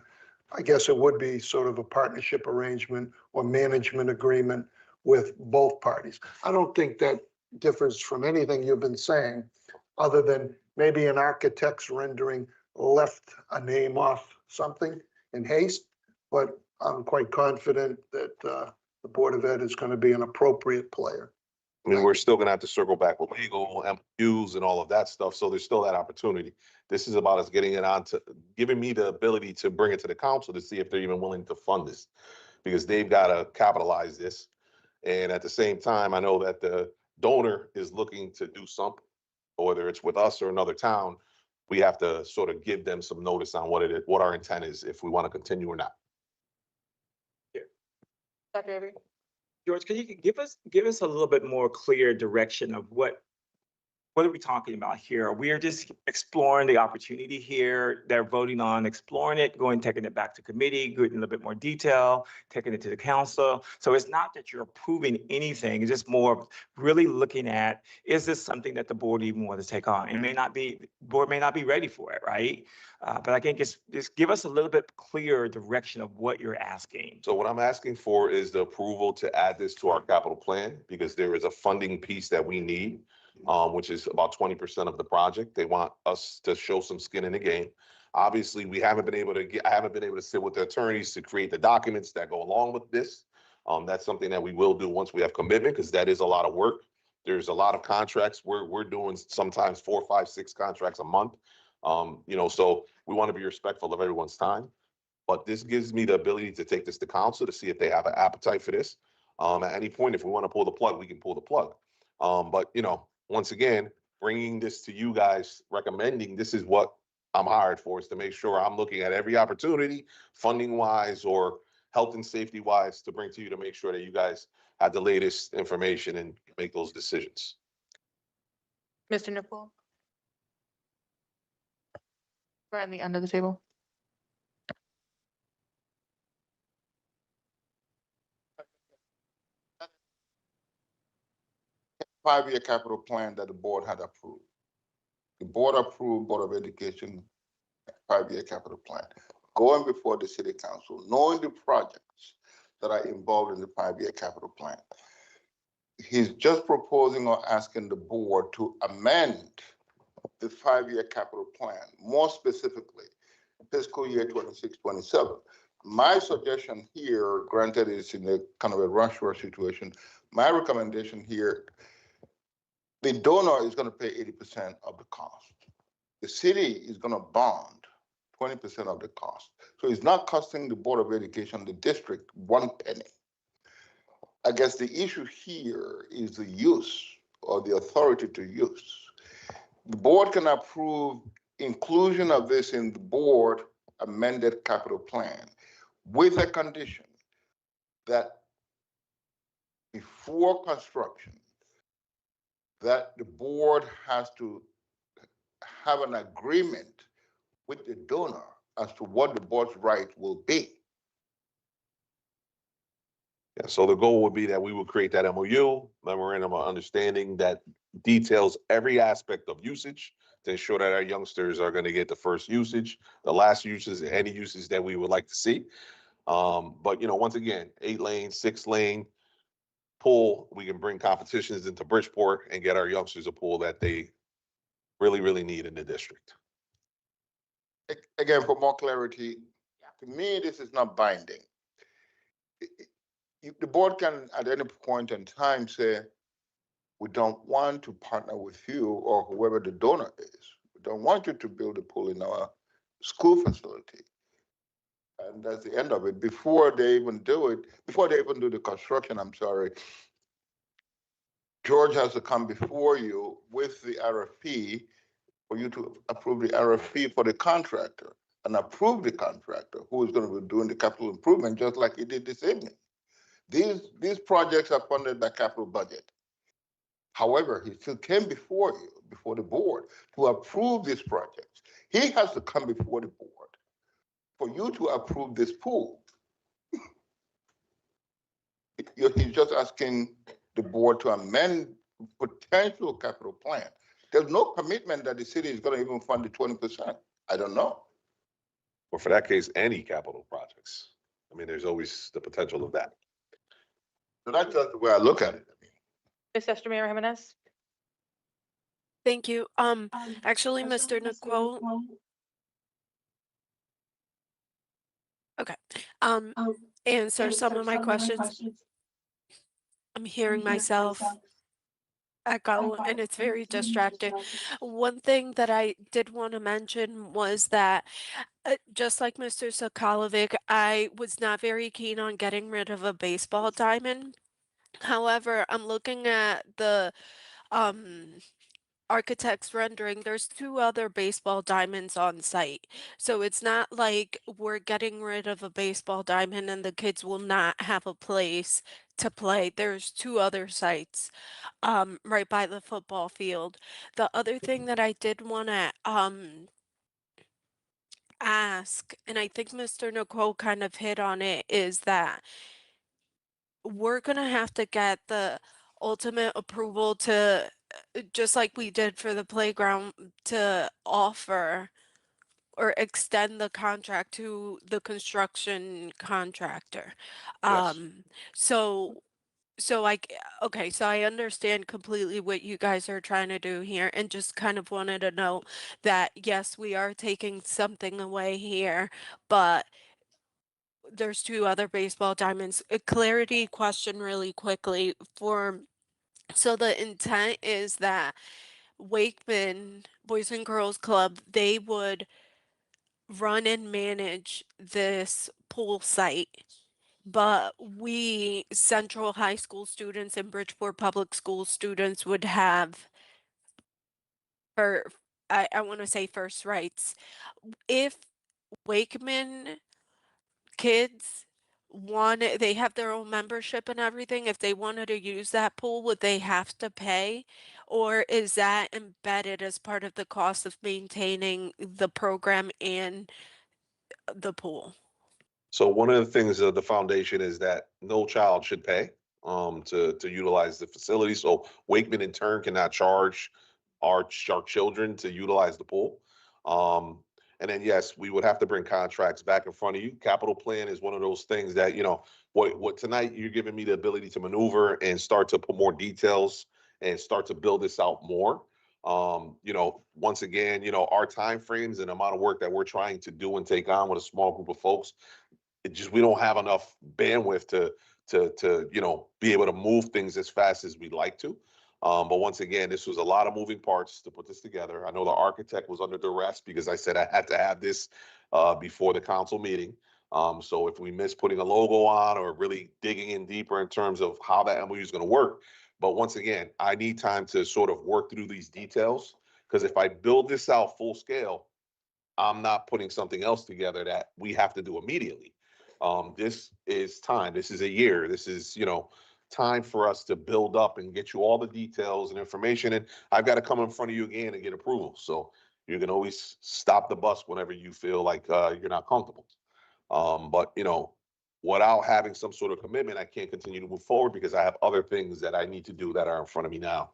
I guess it would be sort of a partnership arrangement or management agreement with both parties. I don't think that differs from anything you've been saying, other than maybe an architect's rendering left a name off something in haste, but I'm quite confident that the Board of Ed is going to be an appropriate player. I mean, we're still gonna have to circle back with legal, MOUs and all of that stuff, so there's still that opportunity. This is about us getting it on to, giving me the ability to bring it to the council to see if they're even willing to fund this. Because they've gotta capitalize this. And at the same time, I know that the donor is looking to do something, whether it's with us or another town. We have to sort of give them some notice on what it is, what our intent is, if we want to continue or not. Dr. Avery? George, can you give us a little bit more clear direction of what are we talking about here? We are just exploring the opportunity here. They're voting on exploring it, taking it back to committee, getting a little bit more detail, taking it to the council. So it's not that you're approving anything. It's just more really looking at, is this something that the board even wants to take on? The board may not be ready for it, right? But I think just give us a little bit clearer direction of what you're asking. So what I'm asking for is the approval to add this to our capital plan, because there is a funding piece that we need, which is about 20% of the project. They want us to show some skin in the game. Obviously, I haven't been able to sit with the attorneys to create the documents that go along with this. That's something that we will do once we have commitment, because that is a lot of work. There's a lot of contracts. We're doing sometimes 4, 5, 6 contracts a month. So we want to be respectful of everyone's time. But this gives me the ability to take this to council to see if they have an appetite for this. At any point, if we want to pull the plug, we can pull the plug. But once again, bringing this to you guys, recommending this is what I'm hired for, is to make sure I'm looking at every opportunity, funding wise or health and safety wise, to bring to you to make sure that you guys have the latest information and make those decisions. Mr. Nipple? We're at the end of the table. Five-year capital plan that the board had approved. The board approved Board of Education five-year capital plan, going before the city council, knowing the projects that are involved in the five-year capital plan. He's just proposing or asking the board to amend the five-year capital plan, more specifically, fiscal year 26-27. My suggestion here, granted it's in a kind of a rush situation, my recommendation here, the donor is going to pay 80% of the cost. The city is going to bond 20% of the cost. So it's not costing the Board of Education, the district, one penny. I guess the issue here is the use or the authority to use. The board can approve inclusion of this in the board amended capital plan with a condition that before construction, that the board has to have an agreement with the donor as to what the board's right will be. Yeah, so the goal would be that we would create that MOU, memorandum of understanding, that details every aspect of usage to ensure that our youngsters are going to get the first usage, the last usage, any usage that we would like to see. But once again, 8-lane, 6-lane pool, we can bring competitions into Bridgeport and get our youngsters a pool that they really, really need in the district. Again, for more clarity, to me, this is not binding. The board can, at any point in time, say, we don't want to partner with you or whoever the donor is. We don't want you to build a pool in our school facility. And that's the end of it. Before they even do it, before they even do the construction, I'm sorry, George has to come before you with the RFP for you to approve the RFP for the contractor and approve the contractor who is going to be doing the capital improvement, just like he did this evening. These projects are funded by capital budget. However, he still came before you, before the board, to approve these projects. He has to come before the board for you to approve this pool. He's just asking the board to amend potential capital plan. There's no commitment that the city is going to even fund the 20%. I don't know. Or for that case, any capital projects. I mean, there's always the potential of that. So that's just the way I look at it. Ms. Esther Jimenez. Thank you. Actually, Mr. Nicole. Okay. Answer some of my questions. I'm hearing myself echo and it's very distracting. One thing that I did want to mention was that just like Mr. Sokolovic, I was not very keen on getting rid of a baseball diamond. However, I'm looking at the um architect's rendering. There's 2 other baseball diamonds on site. So it's not like we're getting rid of a baseball diamond and the kids will not have a place to play. There's 2 other sites right by the football field. The other thing that I did want to ask, and I think Mr. Nicole kind of hit on it, is that we're gonna have to get the ultimate approval to, just like we did for the playground, to offer or extend the contract to the construction contractor. Yes. So so okay, so I understand completely what you guys are trying to do here and just kind of wanted to know that yes, we are taking something away here, but there's 2 other baseball diamonds. A clarity question really quickly so the intent is that Wakeman Boys and Girls Club, they would run and manage this pool site, but we Central High School students and Bridgeport Public School students would have, or I want to say, first rights. If Wakeman kids they have their own membership and everything, if they wanted to use that pool, would they have to pay? or is that embedded as part of the cost of maintaining the program and the pool? So one of the things of the foundation is that no child should pay to utilize the facility. So Wakeman in turn cannot charge our children to utilize the pool. And then yes, we would have to bring contracts back in front of you. Capital plan is one of those things that, you know, what tonight you're giving me the ability to maneuver and start to put more details and start to build this out more. You know, once again, you know, our timeframes and amount of work that we're trying to do and take on with a small group of folks, it just, we don't have enough bandwidth to you know, be able to move things as fast as we'd like to. But once again, this was a lot of moving parts to put this together. I know the architect was under duress because I said I had to have this before the council meeting. So if we miss putting a logo on or really digging in deeper in terms of how that MOU is going to work. But once again, I need time to sort of work through these details, because if I build this out full scale, I'm not putting something else together that we have to do immediately. This is time. This is a year. This is, you know, time for us to build up and get you all the details and information. And I've got to come in front of you again and get approval. So you can always stop the bus whenever you feel like you're not comfortable. But, you know, without having some sort of commitment, I can't continue to move forward because I have other things that I need to do that are in front of me now.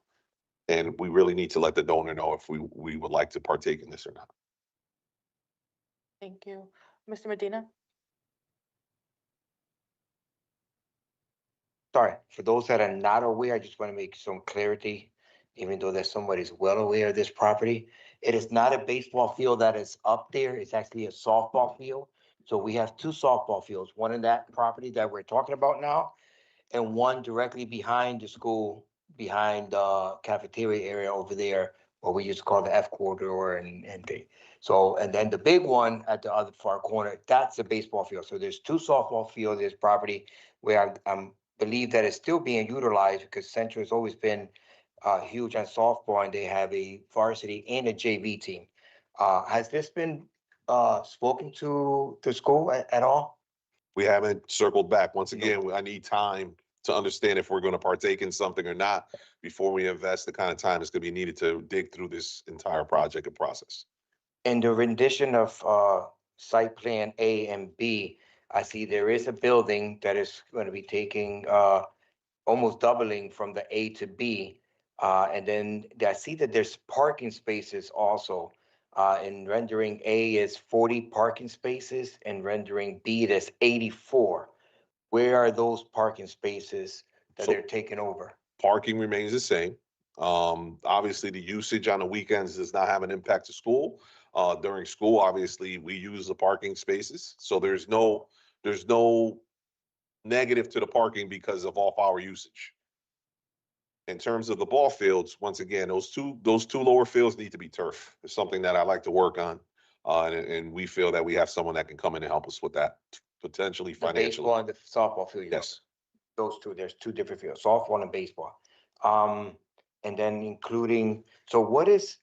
And we really need to let the donor know if we would like to partake in this or not. Thank you. Mr. Medina? Sorry, for those that are not aware, I just want to make some clarity, even though that somebody's well aware of this property. It is not a baseball field that is up there. It's actually a softball field. So we have two softball fields, one in that property that we're talking about now, and one directly behind the school, behind the cafeteria area over there, what we used to call the F corridor and thing. So, and then the big one at the other far corner, that's a baseball field. So there's two softball fields, there's property where I'm believe that it's still being utilized because Central has always been huge on softball, and they have a varsity and a JV team. Has this been spoken to the school at all? We haven't circled back. Once again, I need time to understand if we're going to partake in something or not before we invest the kind of time that's going to be needed to dig through this entire project and process. In the rendition of site plan A and B, I see there is a building that is going to be taking almost doubling from the A to B. And then I see that there's parking spaces also. In rendering A is 40 parking spaces, and rendering B it is 84. Where are those parking spaces that So- they're taking over? Parking remains the same. Obviously, the usage on the weekends does not have an impact to school. During school, obviously, we use the parking spaces. So there's no negative to the parking because of off-hour usage. In terms of the ball fields, once again, those two lower fields need to be turf. It's something that I like to work on. And we feel that we have someone that can come in and help us with that, potentially The baseball financially. and the softball field. Yes, Those two, there's two different fields, softball and baseball. And then including, so what is,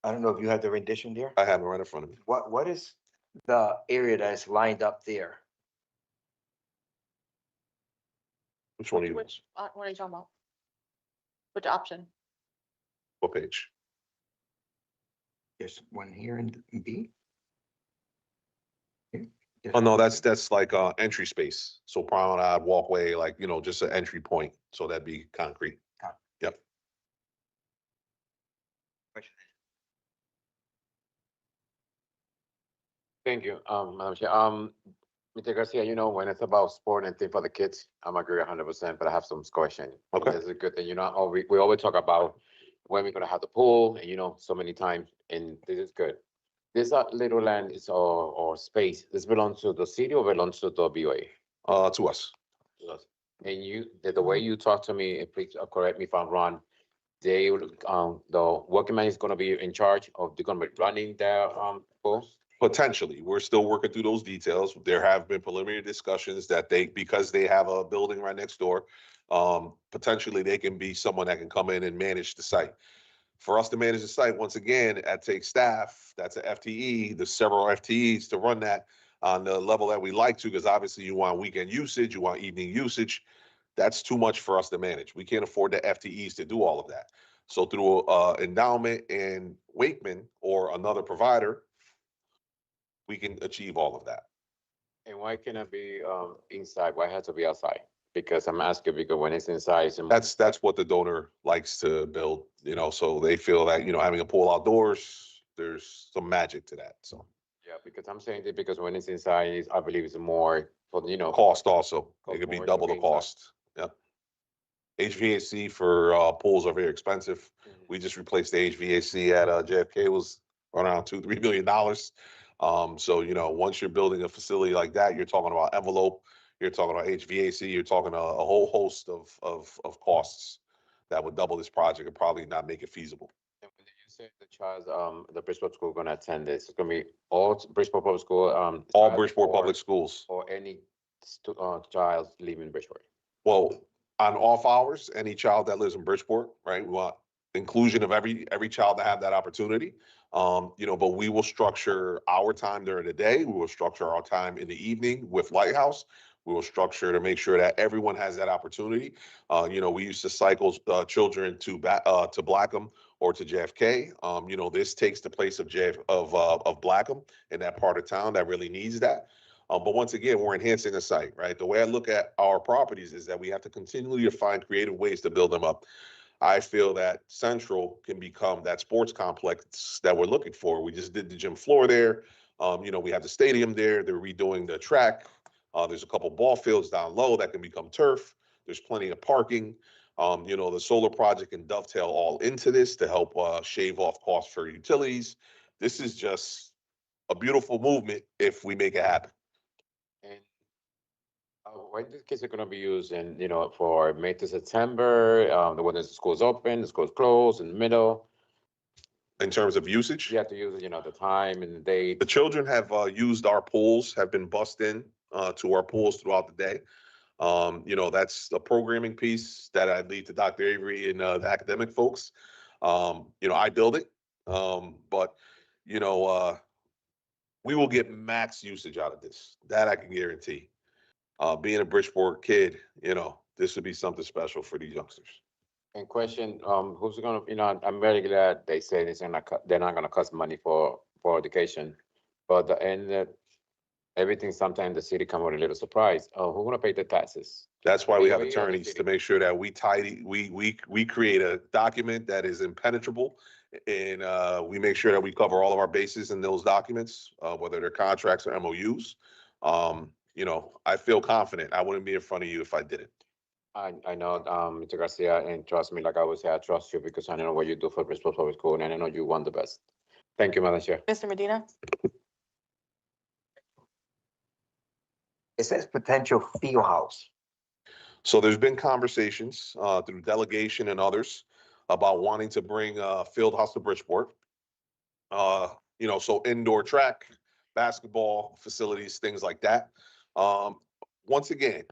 I don't know if you have the rendition there. I have it right in front of me. What is the area that is lined up there? Which one are you, Which, what are you talking about? Which option? what page? There's one here in B. Here. Oh, no, that's like entry space. So promenade, walkway, like, you know, just an entry point. So that'd be concrete. Yep. Thank you, Madam Chair. Mr. Garcia, you know, when it's about sport and thing for the kids, I'm agree 100%, but I have some question. Okay. That's a good thing, you know, we always talk about when we're gonna have the pool, and you know, so many times, and this is good. This little land is or space, this belongs to the city or belongs to the BOA? To us. And the way you talk to me, please correct me if I'm wrong, they, the working man is gonna be in charge of, they're gonna be running their, pool? Potentially, we're still working through those details. There have been preliminary discussions that because they have a building right next door, potentially they can be someone that can come in and manage the site. For us to manage the site, once again, that takes staff, that's a FTE, there's several FTEs to run that on the level that we like to, because obviously you want weekend usage, you want evening usage. That's too much for us to manage. We can't afford the FTEs to do all of that. So through endowment and Wakeman or another provider, we can achieve all of that. And why can't it be inside? Why has to be outside? Because I'm asking because when it's inside, it's That's what the donor likes to build, so they feel that, having a pool outdoors, there's some magic to that, so. yeah, because I'm saying that because when it's inside, I believe it's more for, Cost also, it Cost could be more double to the be inside. cost, yep. HVAC for pools are very expensive. We just replaced the HVAC at JFK, was around $2-3 million. So, once you're building a facility like that, you're talking about envelope, you're talking about HVAC, you're talking a whole host of costs that would double this project and probably not make it feasible. And when you say the child, the Bridgeport school gonna attend this, it's gonna be all Bridgeport Public School, All child Bridgeport or- Public Schools. Or any child leaving Bridgeport. Well, on off hours, any child that lives in Bridgeport, right? We want inclusion of every child to have that opportunity. But we will structure our time during the day. We will structure our time in the evening with Lighthouse. We will structure to make sure that everyone has that opportunity. We used to cycle children to Blackham or to JFK. This takes the place of Blackham in that part of town that really needs that. But once again, we're enhancing the site, right? The way I look at our properties is that we have to continually find creative ways to build them up. I feel that Central can become that sports complex that we're looking for. We just did the gym floor there. We have the stadium there. They're redoing the track. There's a couple ball fields down low that can become turf. There's plenty of parking. The solar project can dovetail all into this to help shave off costs for utilities. This is just a beautiful movement if we make it happen. And when these kids are gonna be used in, for May to September, when the school's open, the school's closed in the middle, In terms of usage, you have to use, the time and the date. the children have used our pools, have been bussed in to our pools throughout the day. That's a programming piece that I leave to Dr. Avery and the academic folks. I build it, but we will get max usage out of this. That I can guarantee. Being a Bridgeport kid, this would be something special for these youngsters. And question, who's gonna, I'm very glad they say they're not gonna cost money for education. But everything, sometimes the city come with a little surprise. Oh, who's gonna pay the taxes? That's why we have Are you the attorneys city? to make sure that we create a document that is impenetrable. And we make sure that we cover all of our bases in those documents, whether they're contracts or MOUs. I feel confident. I wouldn't be in front of you if I didn't. I know, Mr. Garcia, and trust me, like I always say, I trust you because I know what you do for Bridgeport Public School, and I know you want the best. Thank you, Madam Chair. Mr. Medina? It says potential field house. So there's been conversations through delegation and others about wanting to bring a field house to Bridgeport. So indoor track, basketball facilities, things like that. Once again,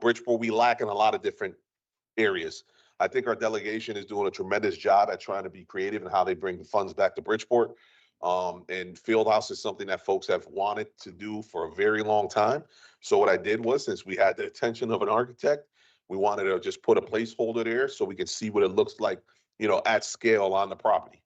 Bridgeport, we lack in a lot of different areas. I think our delegation is doing a tremendous job at trying to be creative in how they bring the funds back to Bridgeport. And field house is something that folks have wanted to do for a very long time. So what I did was, since we had the attention of an architect, we wanted to just put a placeholder there so we could see what it looks like, at scale on the property.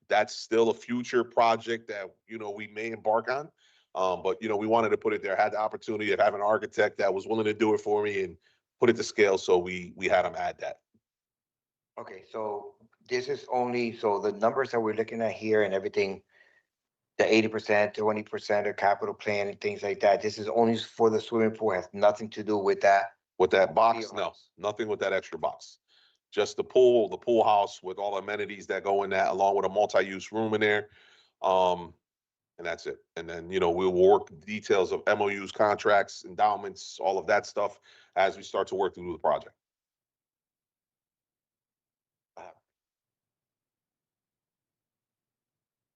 That's still a future project that, we may embark on. But, we wanted to put it there, had the opportunity of having an architect that was willing to do it for me and put it to scale. So we had them add that. Okay, so this is only, so the numbers that we're looking at here and everything, the 80%, 20% of capital plan and things like that, this is only for the swimming pool, has nothing to do with that. With that box, Field no, house. nothing with that extra box. Just the pool house with all the amenities that go in that, along with a multi-use room in there. And that's it. And then, we'll work the details of MOUs, contracts, endowments, all of that stuff as we start to work through the project.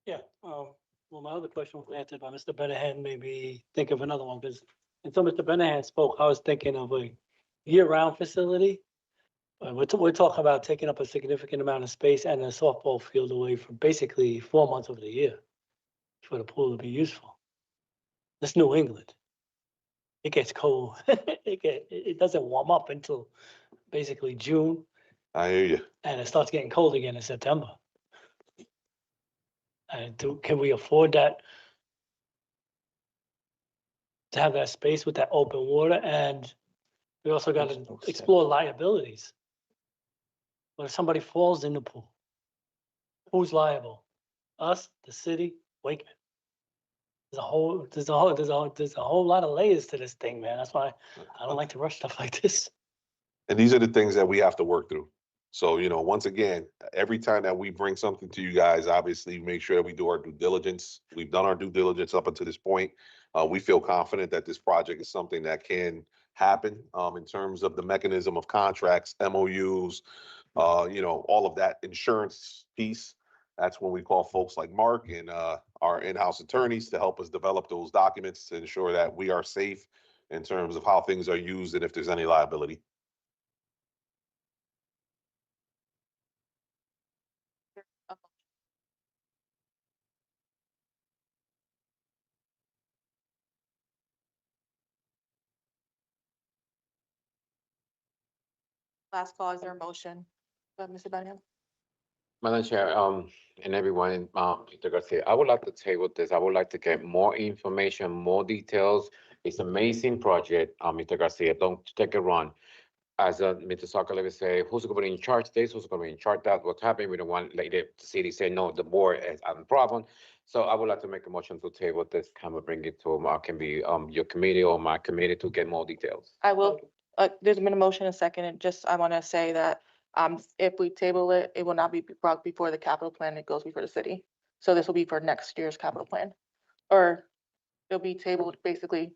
Yeah, well, my other question was answered by Mr. Benahan, maybe think of another one, because until Mr. Benahan spoke, I was thinking of a year-round facility. We're talking about taking up a significant amount of space and a softball field away from basically 4 months of the year for the pool to be useful. That's New England. It gets cold. It doesn't warm up until basically June. I hear you. and it starts getting cold again in September. And can we afford that? To have that space with that open water, and we also got to explore liabilities. When somebody falls in the pool, who's liable? Us, the city, Wakeman. There's a whole lot of layers to this thing, man. That's why I don't like to rush stuff like this. And these are the things that we have to work through. So, once again, every time that we bring something to you guys, obviously make sure that we do our due diligence. We've done our due diligence up until this point. We feel confident that this project is something that can happen in terms of the mechanism of contracts, MOUs, all of that insurance piece. That's when we call folks like Mark and our in-house attorneys to help us develop those documents to ensure that we are safe in terms of how things are used and if there's any liability. Last call, is there a motion? Mr. Benham? Madam Chair, and everyone, Mr. Garcia, I would like to table this. I would like to get more information, more details. It's amazing project, Mr. Garcia. Don't take it wrong. As Mr. Sokolow say, who's going to be in charge this? Who's going to be in charge that? What's happening? We don't want like the city say no. The board is a problem. So I would like to make a motion to table this. Can we bring it to can be your committee or my committee to get more details? I will, there's been a motion, a second, and just, I want to say that if we table it, it will not be brought before the capital plan, it goes before the city. So this will be for next year's capital plan, or it'll be tabled basically.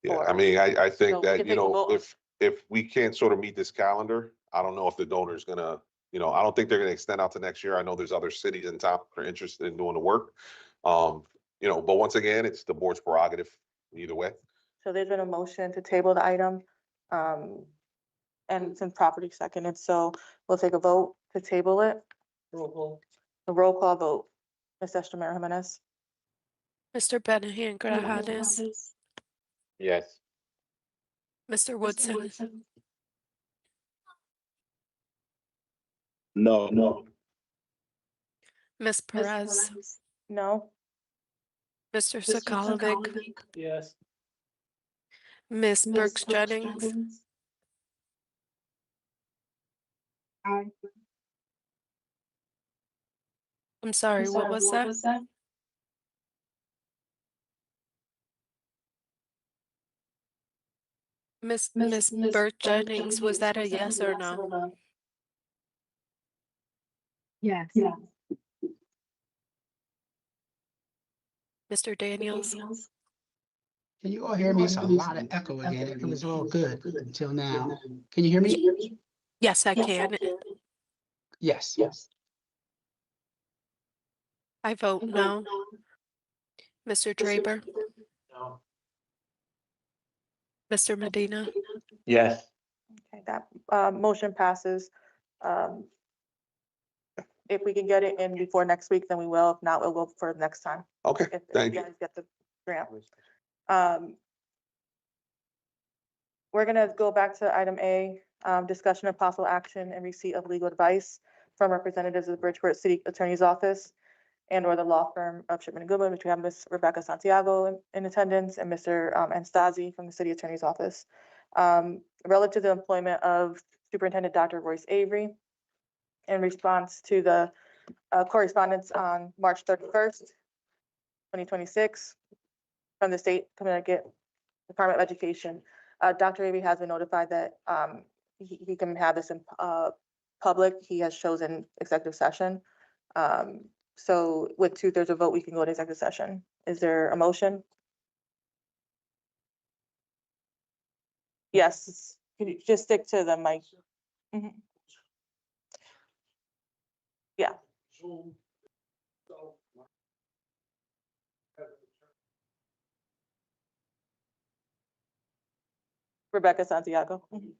Yeah, I mean, I So think we that, can take a vote on- if we can't sort of meet this calendar, I don't know if the donor's gonna, I don't think they're gonna extend out to next year. I know there's other cities in town that are interested in doing the work. But once again, it's the board's prerogative either way. So there's been a motion to table the item. And since property seconded, so we'll take a vote to table it. A roll call vote. Ms. Estomar Jimenez. Mr. Benahan Grajales, Yes. Mr. Woodson, No. Ms. Perez, No. Mr. Sokolovic, Yes. Ms. Burks Jennings, I'm sorry, what was that? Miss Burks Jennings, was that a yes or no? Yes. Mr. Daniels, Can you all hear me? It's a lot of echo again. It was all good until now. Can you hear me? yes, I can. Yes. I vote no. Mr. Draper, No. Mr. Medina, Yes. Okay, that motion passes. If we can get it in before next week, then we will. If not, we'll go for next time. Okay, If thank you you. guys get the grant. We're gonna go back to item A, discussion of possible action and receipt of legal advice from representatives of the Bridgeport City Attorney's Office and or the law firm of Shipman and Goodwin, which we have Ms. Rebecca Santiago in attendance and Mr. Anastasi from the City Attorney's Office. Relative to the employment of Superintendent Dr. Royce Avery in response to the correspondence on March 31st, 2026 from the State Connecticut Department of Education. Dr. Avery has been notified that he can have this in public. He has chosen executive session. So with 2/3 of vote, we can go to executive session. Is there a motion? Yes, can you just stick to the mic? Mhm. Yeah. Rebecca Santiago. Mhm.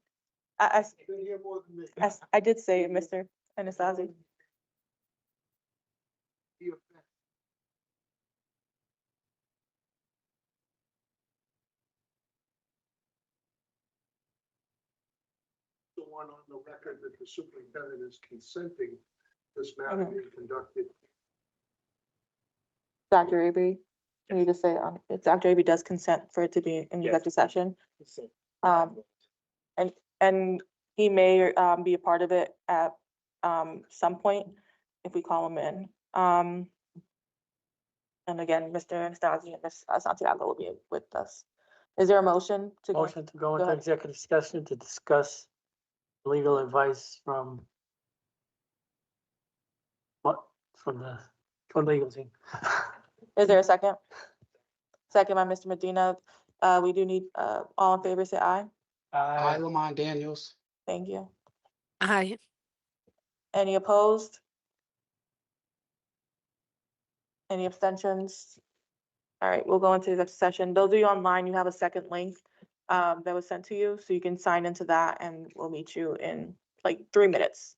I did say it, Mr. Anastasi. want on the record that the superintendent is consenting this matter Okay. being conducted. Dr. Avery, can you just say, if Dr. Avery does consent for it to be in Yes. executive session? And he may, be a part of it at, some point if we call him in. And again, Mr. Anastasi and Ms. Santiago will be with us. Is there a motion to go? Motion to go Go into ahead. executive session to discuss legal advice from from legal team. Is there a second? Second by Mr. Medina. We do need, all in favor, say aye. I, Lamont Daniels. Thank you. Aye. Any opposed? Any abstentions? All right, we'll go into the session. Those of you online, you have a second link that was sent to you, so you can sign into that and we'll meet you in like 3 minutes.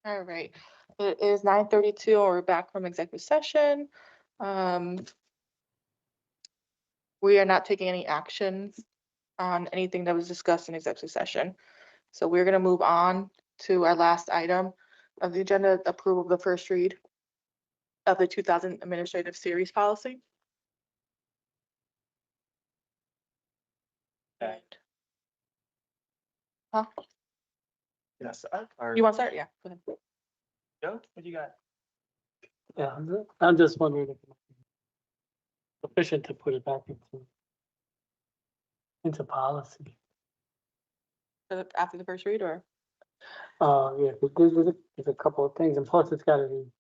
All right, it is 9:32 and we're back from executive session. We are not taking any actions on anything that was discussed in executive session. So we're gonna move on to our last item of the agenda, approval of the first read of the 2000 administrative series policy. Okay. Huh? Yes. Or You want to start? Yeah, go ahead. Joe, what you got? Yeah, I'm just wondering if it's sufficient to put it back into policy. After the first read, or? Yeah, 'cause there's a couple of things, and plus it's gotta be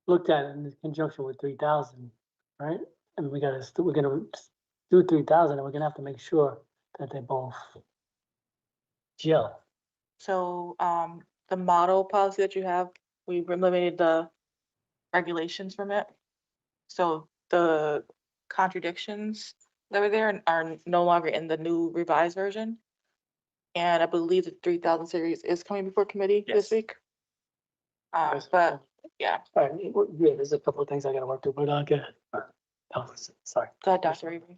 looked at in conjunction with 3,000, right? And we're gonna do 3,000, and we're gonna have to make sure that they both gel. So, the model policy that you have, we've eliminated the regulations from it. So the contradictions that were there are no longer in the new revised version. And I believe the 3000 series is coming before committee this Yes. week. Yes. But yeah, All right, yeah, there's a couple of things I gotta work through, but I'll get. Oh, sorry. go ahead, Dr. Avery.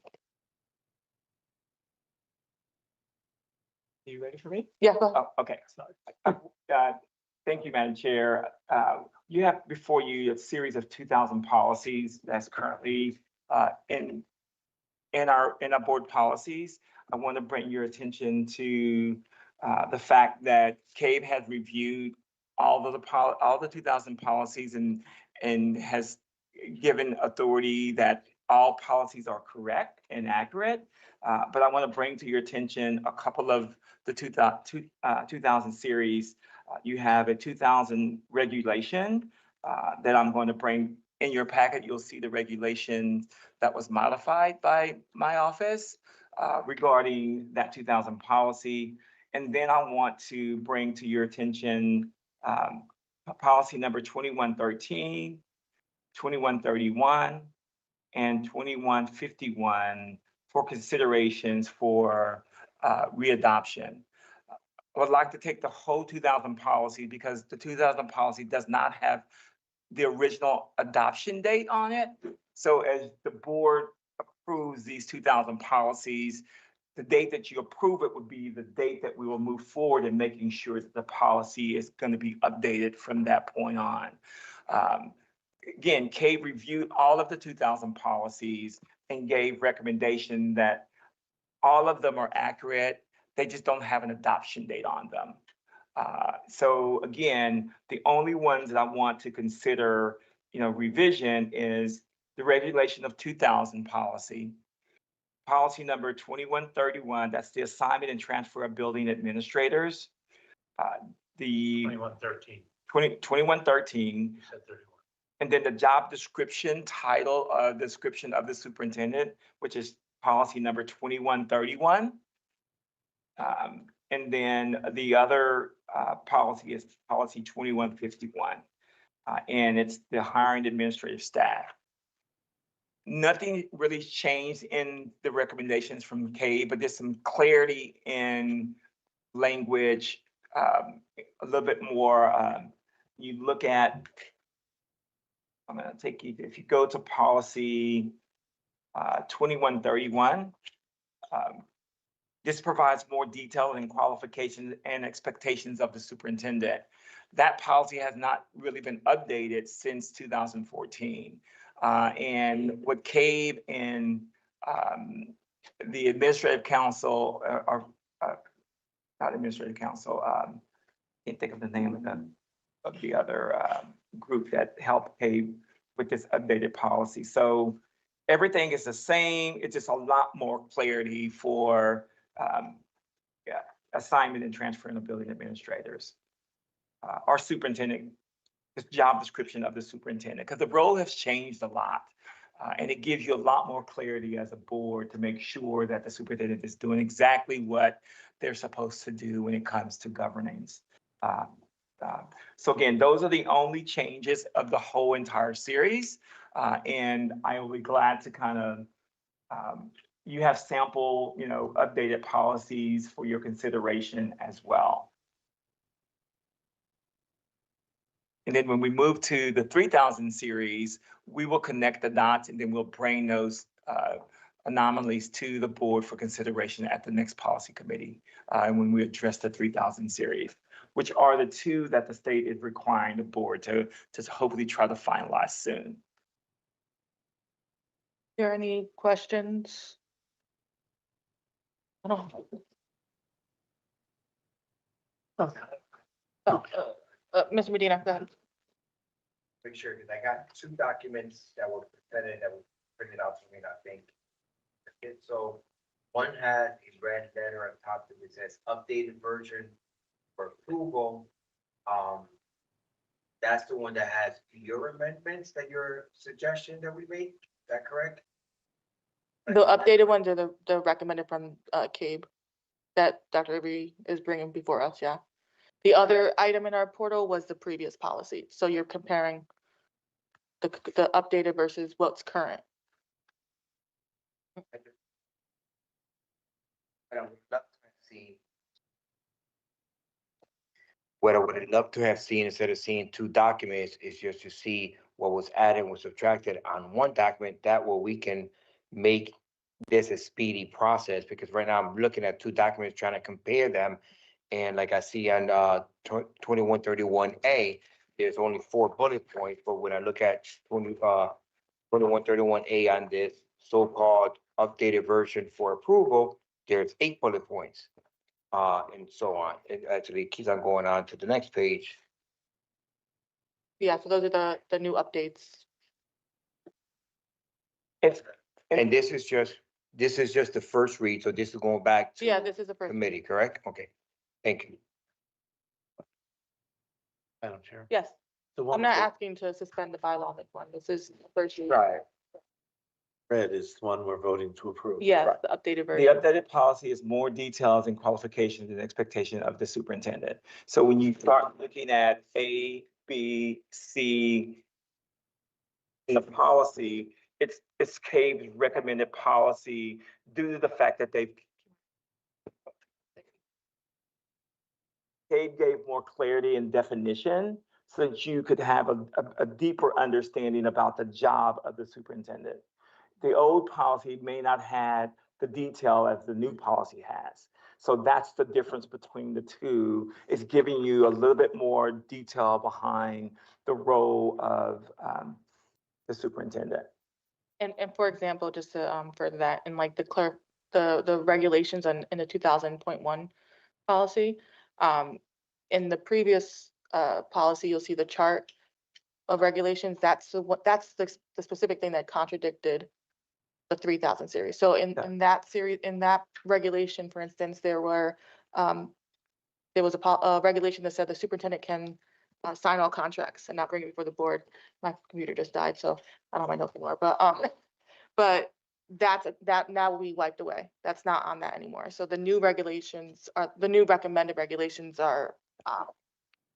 You ready for me? Yeah, go ahead. Oh, okay. Thank you, Madam Chair. You have before you a series of 2000 policies that's currently in our board policies. I want to bring your attention to the fact that CABE has reviewed all the 2000 policies and has given authority that all policies are correct and accurate. But I want to bring to your attention a couple of the 2000 series. You have a 2000 regulation that I'm going to bring in your packet. You'll see the regulation that was modified by my office regarding that 2000 policy. And then I want to bring to your attention policy number 2113, 2131, and 2151 for considerations for readoption. I would like to take the whole 2000 policy because the 2000 policy does not have the original adoption date on it. So as the board approves these 2000 policies, the date that you approve it would be the date that we will move forward in making sure that the policy is going to be updated from that point on. Again, CABE reviewed all of the 2000 policies and gave recommendation that all of them are accurate. They just don't have an adoption date on them. So again, the only ones that I want to consider, revision is the regulation of 2000 policy. Policy number 2131, that's the assignment and transfer of building administrators. The 2113. 2113. You said 31. And then the job description title, description of the superintendent, which is policy number 2131. And then the other policy is policy 2151. And it's the hiring administrative staff. Nothing really changed in the recommendations from CABE, but there's some clarity in language, a little bit more. You look at, I'm going to take you, if you go to policy 2131, this provides more detail and qualifications and expectations of the superintendent. That policy has not really been updated since 2014. And what CABE and the administrative council, or not administrative council, can't think of the name of the other group that helped CABE with this updated policy. So everything is the same. It's just a lot more clarity for assignment and transferring of building administrators. Our superintendent, this job description of the superintendent, because the role has changed a lot. And it gives you a lot more clarity as a board to make sure that the superintendent is doing exactly what they're supposed to do when it comes to governance. So again, those are the only changes of the whole entire series. And I will be glad to kind of, you have sample, updated policies for your consideration as well. And then when we move to the 3,000 series, we will connect the dots and then we'll bring those anomalies to the board for consideration at the next policy committee. And when we address the 3,000 series, which are the two that the state is requiring the board to hopefully try to finalize soon. There any questions? I don't. Mr. Medina, go ahead. Make sure, because I got two documents that were presented, that were printed out to me, and I think. So one had a red letter on top that says updated version for approval. That's the one that has your amendments, that your suggestion that we made, is that correct? The updated ones are the recommended from CABE that Dr. Avery is bringing before us, yeah. The other item in our portal was the previous policy, so you're comparing the updated versus what's current. I would love to have seen. What I would love to have seen, instead of seeing two documents, is just to see what was added and was subtracted on one document. That way we can make this a speedy process, because right now I'm looking at two documents, trying to compare them. And like I see on 2131A, there's only 4 bullet points, but when I look at 2131A on this so-called updated version for approval, there's 8 bullet points. And so on. It actually keeps on going on to the next page. Yeah, so those are the new updates. And this is just the first read, so this is going back to Yeah, this is the first. committee, correct? Okay, thank you. Madam Chair. Yes, The one I'm not with asking to suspend the bylaw on this one. This is the first. read. Right. the red is the one we're voting to approve. Yeah, Right. the updated The version. updated policy is more details and qualifications and expectation of the superintendent. So when you start looking at A, B, C in the policy, it's CABE's recommended policy due to the fact that CABE gave more clarity and definition so that you could have a deeper understanding about the job of the superintendent. The old policy may not have the detail as the new policy has. So that's the difference between the two, is giving you a little bit more detail behind the role of the superintendent. And for example, just to further that, in like the regulations in the 2000.1 policy, in the previous policy, you'll see the chart of regulations. That's the specific thing that contradicted the 3000 series. So in that series, in that regulation, for instance, there was a regulation that said the superintendent can sign all contracts and not bring it before the board. My computer just died, so I don't have my notes anymore, but that now will be wiped away. That's not on that anymore. So the new recommended regulations are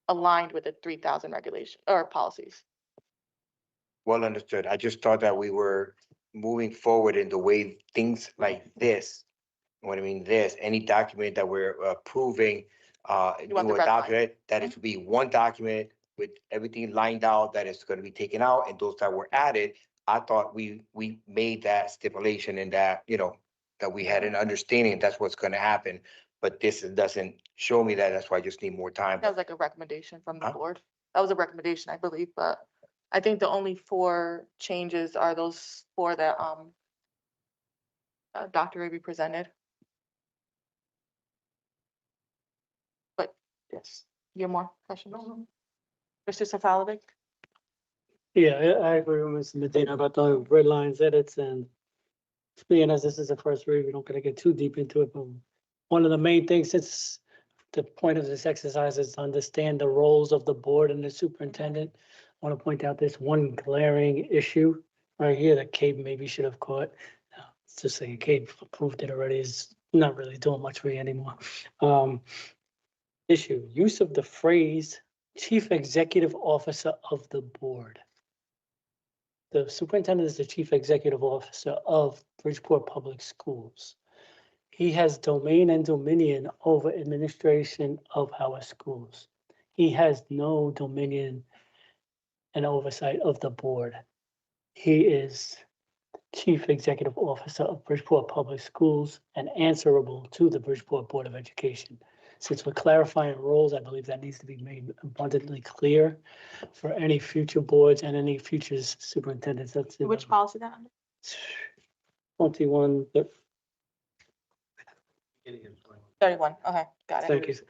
aligned with the 3000 regulation or policies. Well understood. I just thought that we were moving forward in the way things like this, what I mean, any document that we're approving, You want the new red line. document, that it should be one document with everything lined out, that is gonna be taken out, and those that were added, I thought we made that stipulation and that, that we had an understanding that's what's gonna happen. But this doesn't show me that, that's why I just need more time. That was like a recommendation from the Huh? board. That was a recommendation, I believe, but I think the only 4 changes are those 4 that Dr. Avery presented. But yes, you have more questions? Mr. Safalovic? Yeah, I agree with Mr. Medina about the red lines edits, and being as this is the first read, we don't gonna get too deep into it, but one of the main things, since the point of this exercise is to understand the roles of the board and the superintendent, I want to point out this one glaring issue right here that CABE maybe should have caught. It's just saying CABE approved it already, is not really doing much for you anymore. Issue, use of the phrase chief executive officer of the board. The superintendent is the chief executive officer of Bridgeport Public Schools. He has domain and dominion over administration of our schools. He has no dominion and oversight of the board. He is Chief Executive Officer of Bridgeport Public Schools and answerable to the Bridgeport Board of Education. Since we're clarifying roles, I believe that needs to be made abundantly clear for any future boards and any future superintendents. That's it. Which policy that under? 21, 31, okay, got it. thank you. Say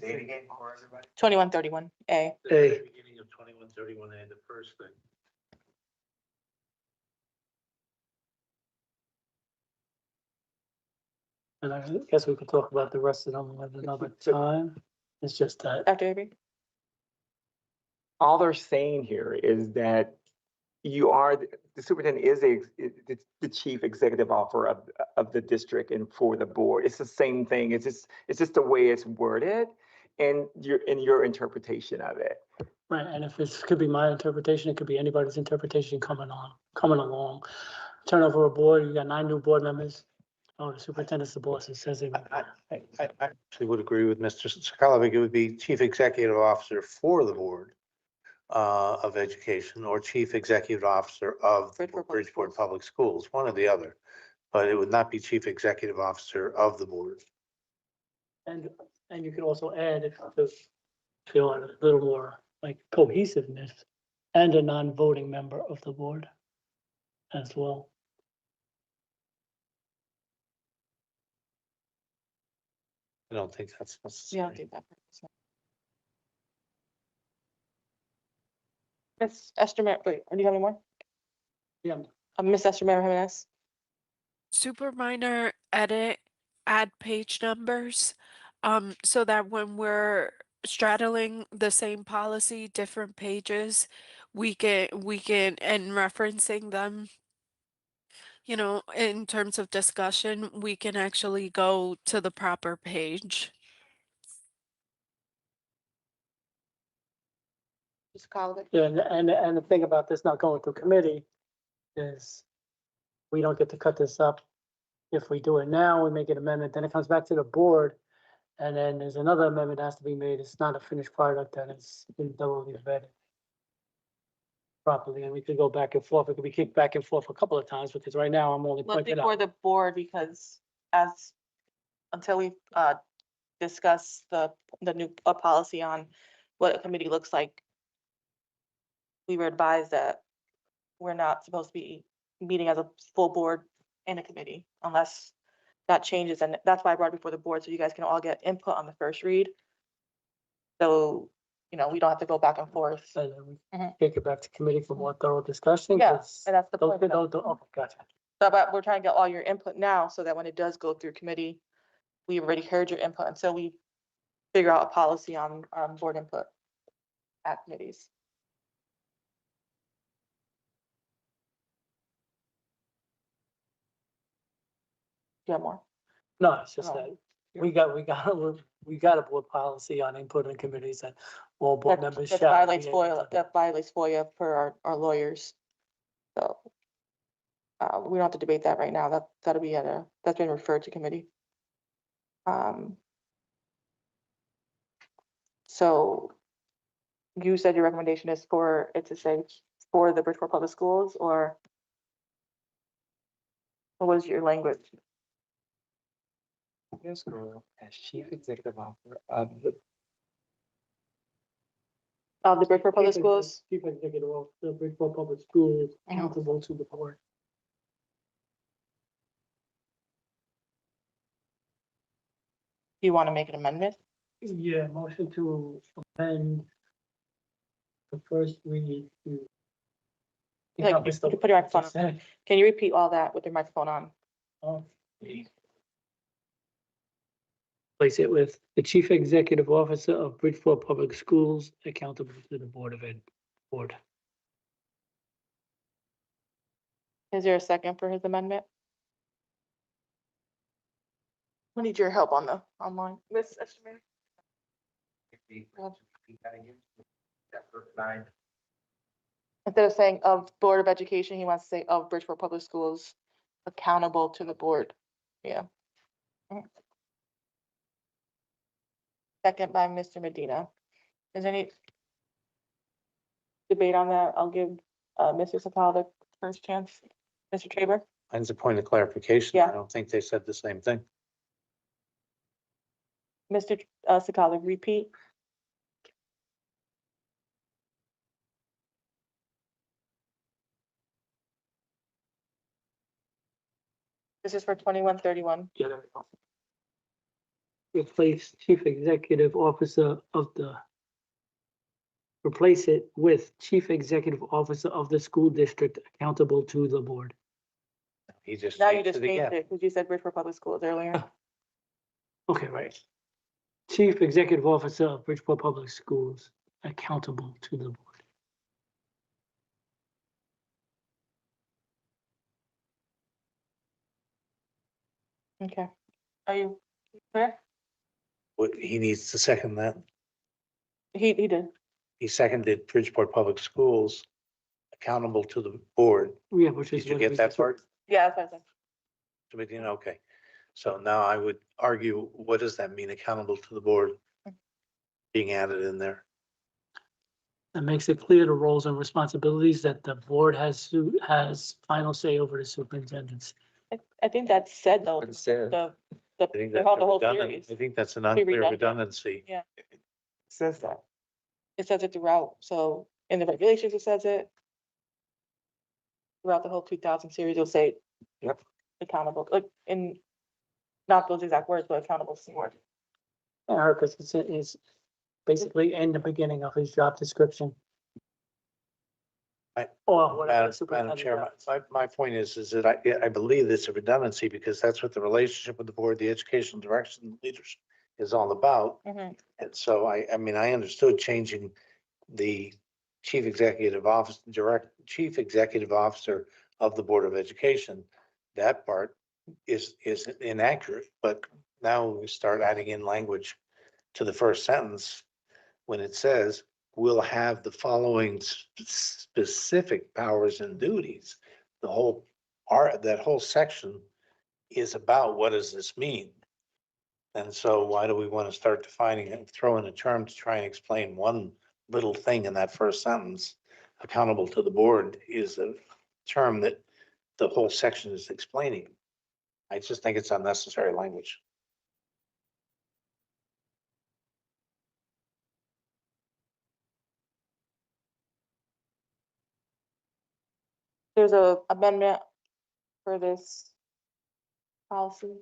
it again for everybody. 2131, A. A. Beginning of 2131A, the first thing. And I guess we could talk about the rest of them at another time. It's just that. Dr. Avery? All they're saying here is that you are, the superintendent is the chief executive officer of the district and for the board. It's the same thing. It's just the way it's worded and your interpretation of it. Right, and if it could be my interpretation, it could be anybody's interpretation coming along. Turn over a board, you got 9 new board members. Oh, the superintendent's the boss, it says it. I actually would agree with Mr. Sakalovic. It would be Chief Executive Officer for the Board of Education or Chief Executive Officer of Bridgeport Public Schools, one or the other. But it would not be Chief Executive Officer of the board. And you could also add, if to feel a little more like cohesiveness, and a non-voting member of the board as well. I don't think that's Yeah, necessary. I'll do that. Miss Esther, wait, do you have any more? Yeah. Miss Esther Jimenez? Super minor edit, add page numbers, so that when we're straddling the same policy, different pages, we can and referencing them, you know, in terms of discussion, we can actually go to the proper page. Just call it. Yeah, and the thing about this not going through committee is we don't get to cut this up. If we do it now, we make an amendment, then it comes back to the board. And then there's another amendment that has to be made. It's not a finished product, and it's been thoroughly vetted properly, and we could go back and forth. It could be kicked back and forth a couple of times, because right now I'm only Well, pointing before out. the board, because until we discuss the new policy on what a committee looks like, we were advised that we're not supposed to be meeting as a full board in a committee unless that changes, and that's why I brought it before the board, so you guys can all get input on the first read. So, you know, we don't have to go back and forth. And then we Mhm. take it back to committee for more thorough discussion. Yeah, 'Cause and that's the those- point of it. okay, gotcha. So, but we're trying to get all your input now so that when it does go through committee, we already heard your input until we figure out a policy on board input at committees. Do you have more? No, it's just Oh. that we got a board policy on input in committees, and all board members That shall. violates be able FOIA, to- that violates FOIA per our lawyers. So we don't have to debate that right now. That'll be that's been referred to committee. So you said your recommendation is for it to say for the Bridgeport Public Schools, or what was your language? Yes, girl, as chief executive officer of the Of the Bridgeport Public Schools? Chief Executive Officer of Bridgeport Public Schools, accountable to the board. Do you want to make an amendment? Yeah, motion to amend the first read to. Like, you can put your microphone on. Can you repeat all that with your microphone on? Place it with the Chief Executive Officer of Bridgeport Public Schools, accountable to the Board of Ed, board. Is there a second for his amendment? We need your help on the online. Miss Esther? Instead of saying of Board of Education, he wants to say of Bridgeport Public Schools, accountable to the board. Yeah. Second by Mr. Medina. Is any? debate on that, I'll give Mr. Sakala the first chance. Mr. Traber? Mine's a point of clarification. Yeah. I don't think they said the same thing. Mr. Sakala, repeat. This is for 2131. Yeah, there we go. Replace Chief Executive Officer of the, replace it with Chief Executive Officer of the school district accountable to the board. He just Now you changed just it changed again. it because you said Bridgeport Public Schools earlier. Okay, right. Chief Executive Officer of Bridgeport Public Schools accountable to the board. Okay. Are you clear? What, he needs to second that. He did. He seconded Bridgeport Public Schools accountable to the board. Yeah, which is. Did you what get we that just- part? Yeah, that's what I said. Committee, okay. So now I would argue, what does that mean, accountable to the board? Being added in there. That makes it clear the roles and responsibilities that the board has final say over the superintendents. I think that's said though. What it says. The, I think that's the whole redundant. series. I think that's an Be unclear redundant. redundancy. Yeah, Says that. it says it throughout. So in the regulations, it says it. Throughout the whole 2000 series, you'll say. Yep. Accountable, like in, not those exact words, but accountable to the board. Yeah, because it's basically in the beginning of his job description. I- Or whatever the Madam superintendent Chair, does. my point is that I believe it's a redundancy because that's what the relationship with the board, the educational direction, leadership is all about. Mhm. And so I mean, I understood changing the chief executive officer, chief executive officer of the Board of Education. That part is inaccurate, but now we start adding in language to the first sentence when it says will have the following specific powers and duties. The whole that whole section is about what does this mean? And so why do we want to start defining and throw in a term to try and explain one little thing in that first sentence? Accountable to the board is a term that the whole section is explaining. I just think it's unnecessary language. There's a amendment for this policy.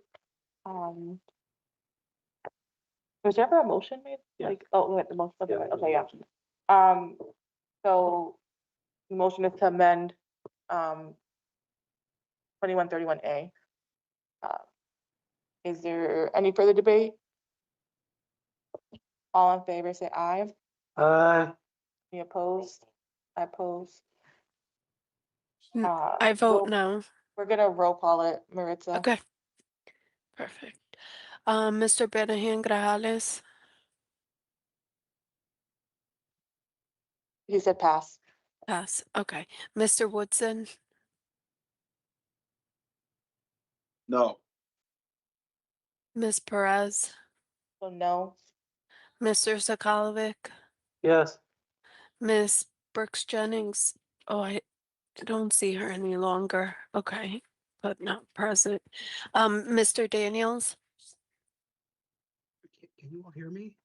Was there ever a motion made? Yeah. Like, oh, wait, the motion, okay, Yeah, right, there's a okay, yeah. motion. So the motion is to amend, 2131A. Is there any further debate? All in favor, say aye. Any opposed? I oppose. I vote Roll- no. We're gonna roll call it, Maritza. Okay. Perfect. Mr. Benahan Grajales, He said pass. pass. Okay. Mr. Woodson, No. Ms. Perez, So no. Mr. Sakalovic, Yes. Ms. Brooks Jennings. Oh, I don't see her any longer. Okay, but not present. Mr. Daniels? Can you all hear me?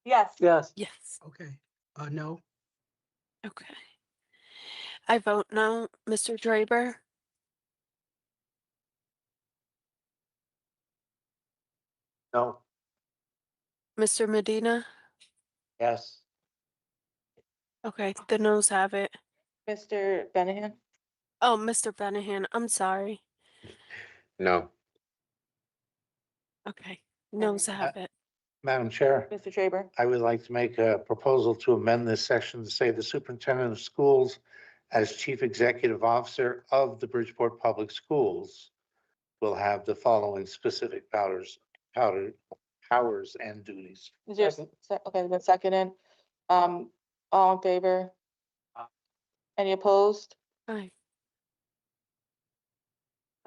Yes. Yes. Yes. Okay, no. Okay. I vote no. Mr. Draper? No, Mr. Medina? yes. Okay, the noes have it. Mr. Benahan? Oh, Mr. Benahan, I'm sorry. No. Okay, noes have it. Madam Chair, Mr. Traber? I would like to make a proposal to amend this section to say the superintendent of schools as chief executive officer of the Bridgeport Public Schools will have the following specific powers and duties. Is there, okay, then seconded. All in favor? Any opposed? Aye.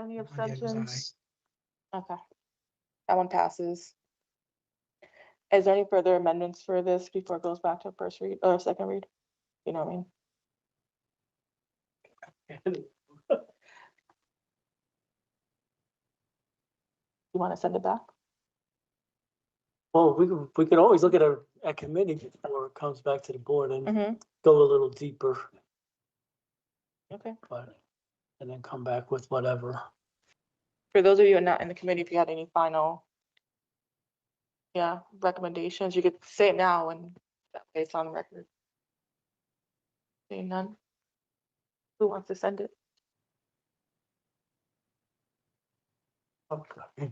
Any My hand was abstentions? Okay. That one passes. Is there any further amendments for this before it goes back to first read or second read? You know what I mean? You want to send it back? Well, we could always look at committee before it comes back to the board and Mm-hmm. go a little deeper, Okay. but, and then come back with whatever. For those of you not in the committee, if you had any final, recommendations, you could say it now and that way it's on record. Seeing none. Who wants to send it? Okay.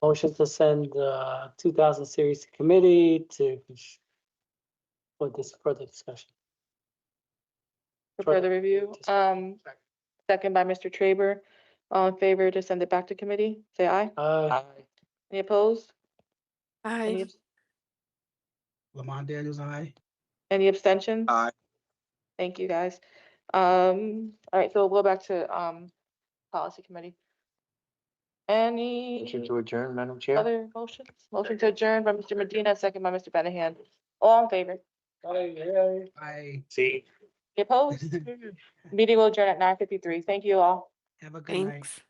Motion to send 2000 series to committee for this further discussion. For further review. Second by Mr. Traber. All in favor to send it back to committee, say aye. Any opposed? Aye. Any, Lamont Daniels, aye. any abstentions? Aye. Thank you, guys. All right, so we'll go back to policy committee. Any Motion to adjourn, Madam Chair? other motions? Motion to adjourn by Mr. Medina, second by Mr. Benahan. All in favor? Aye. See? Any opposed? Meeting will adjourn at 9:53. Thank you all. Have a good night. Thanks.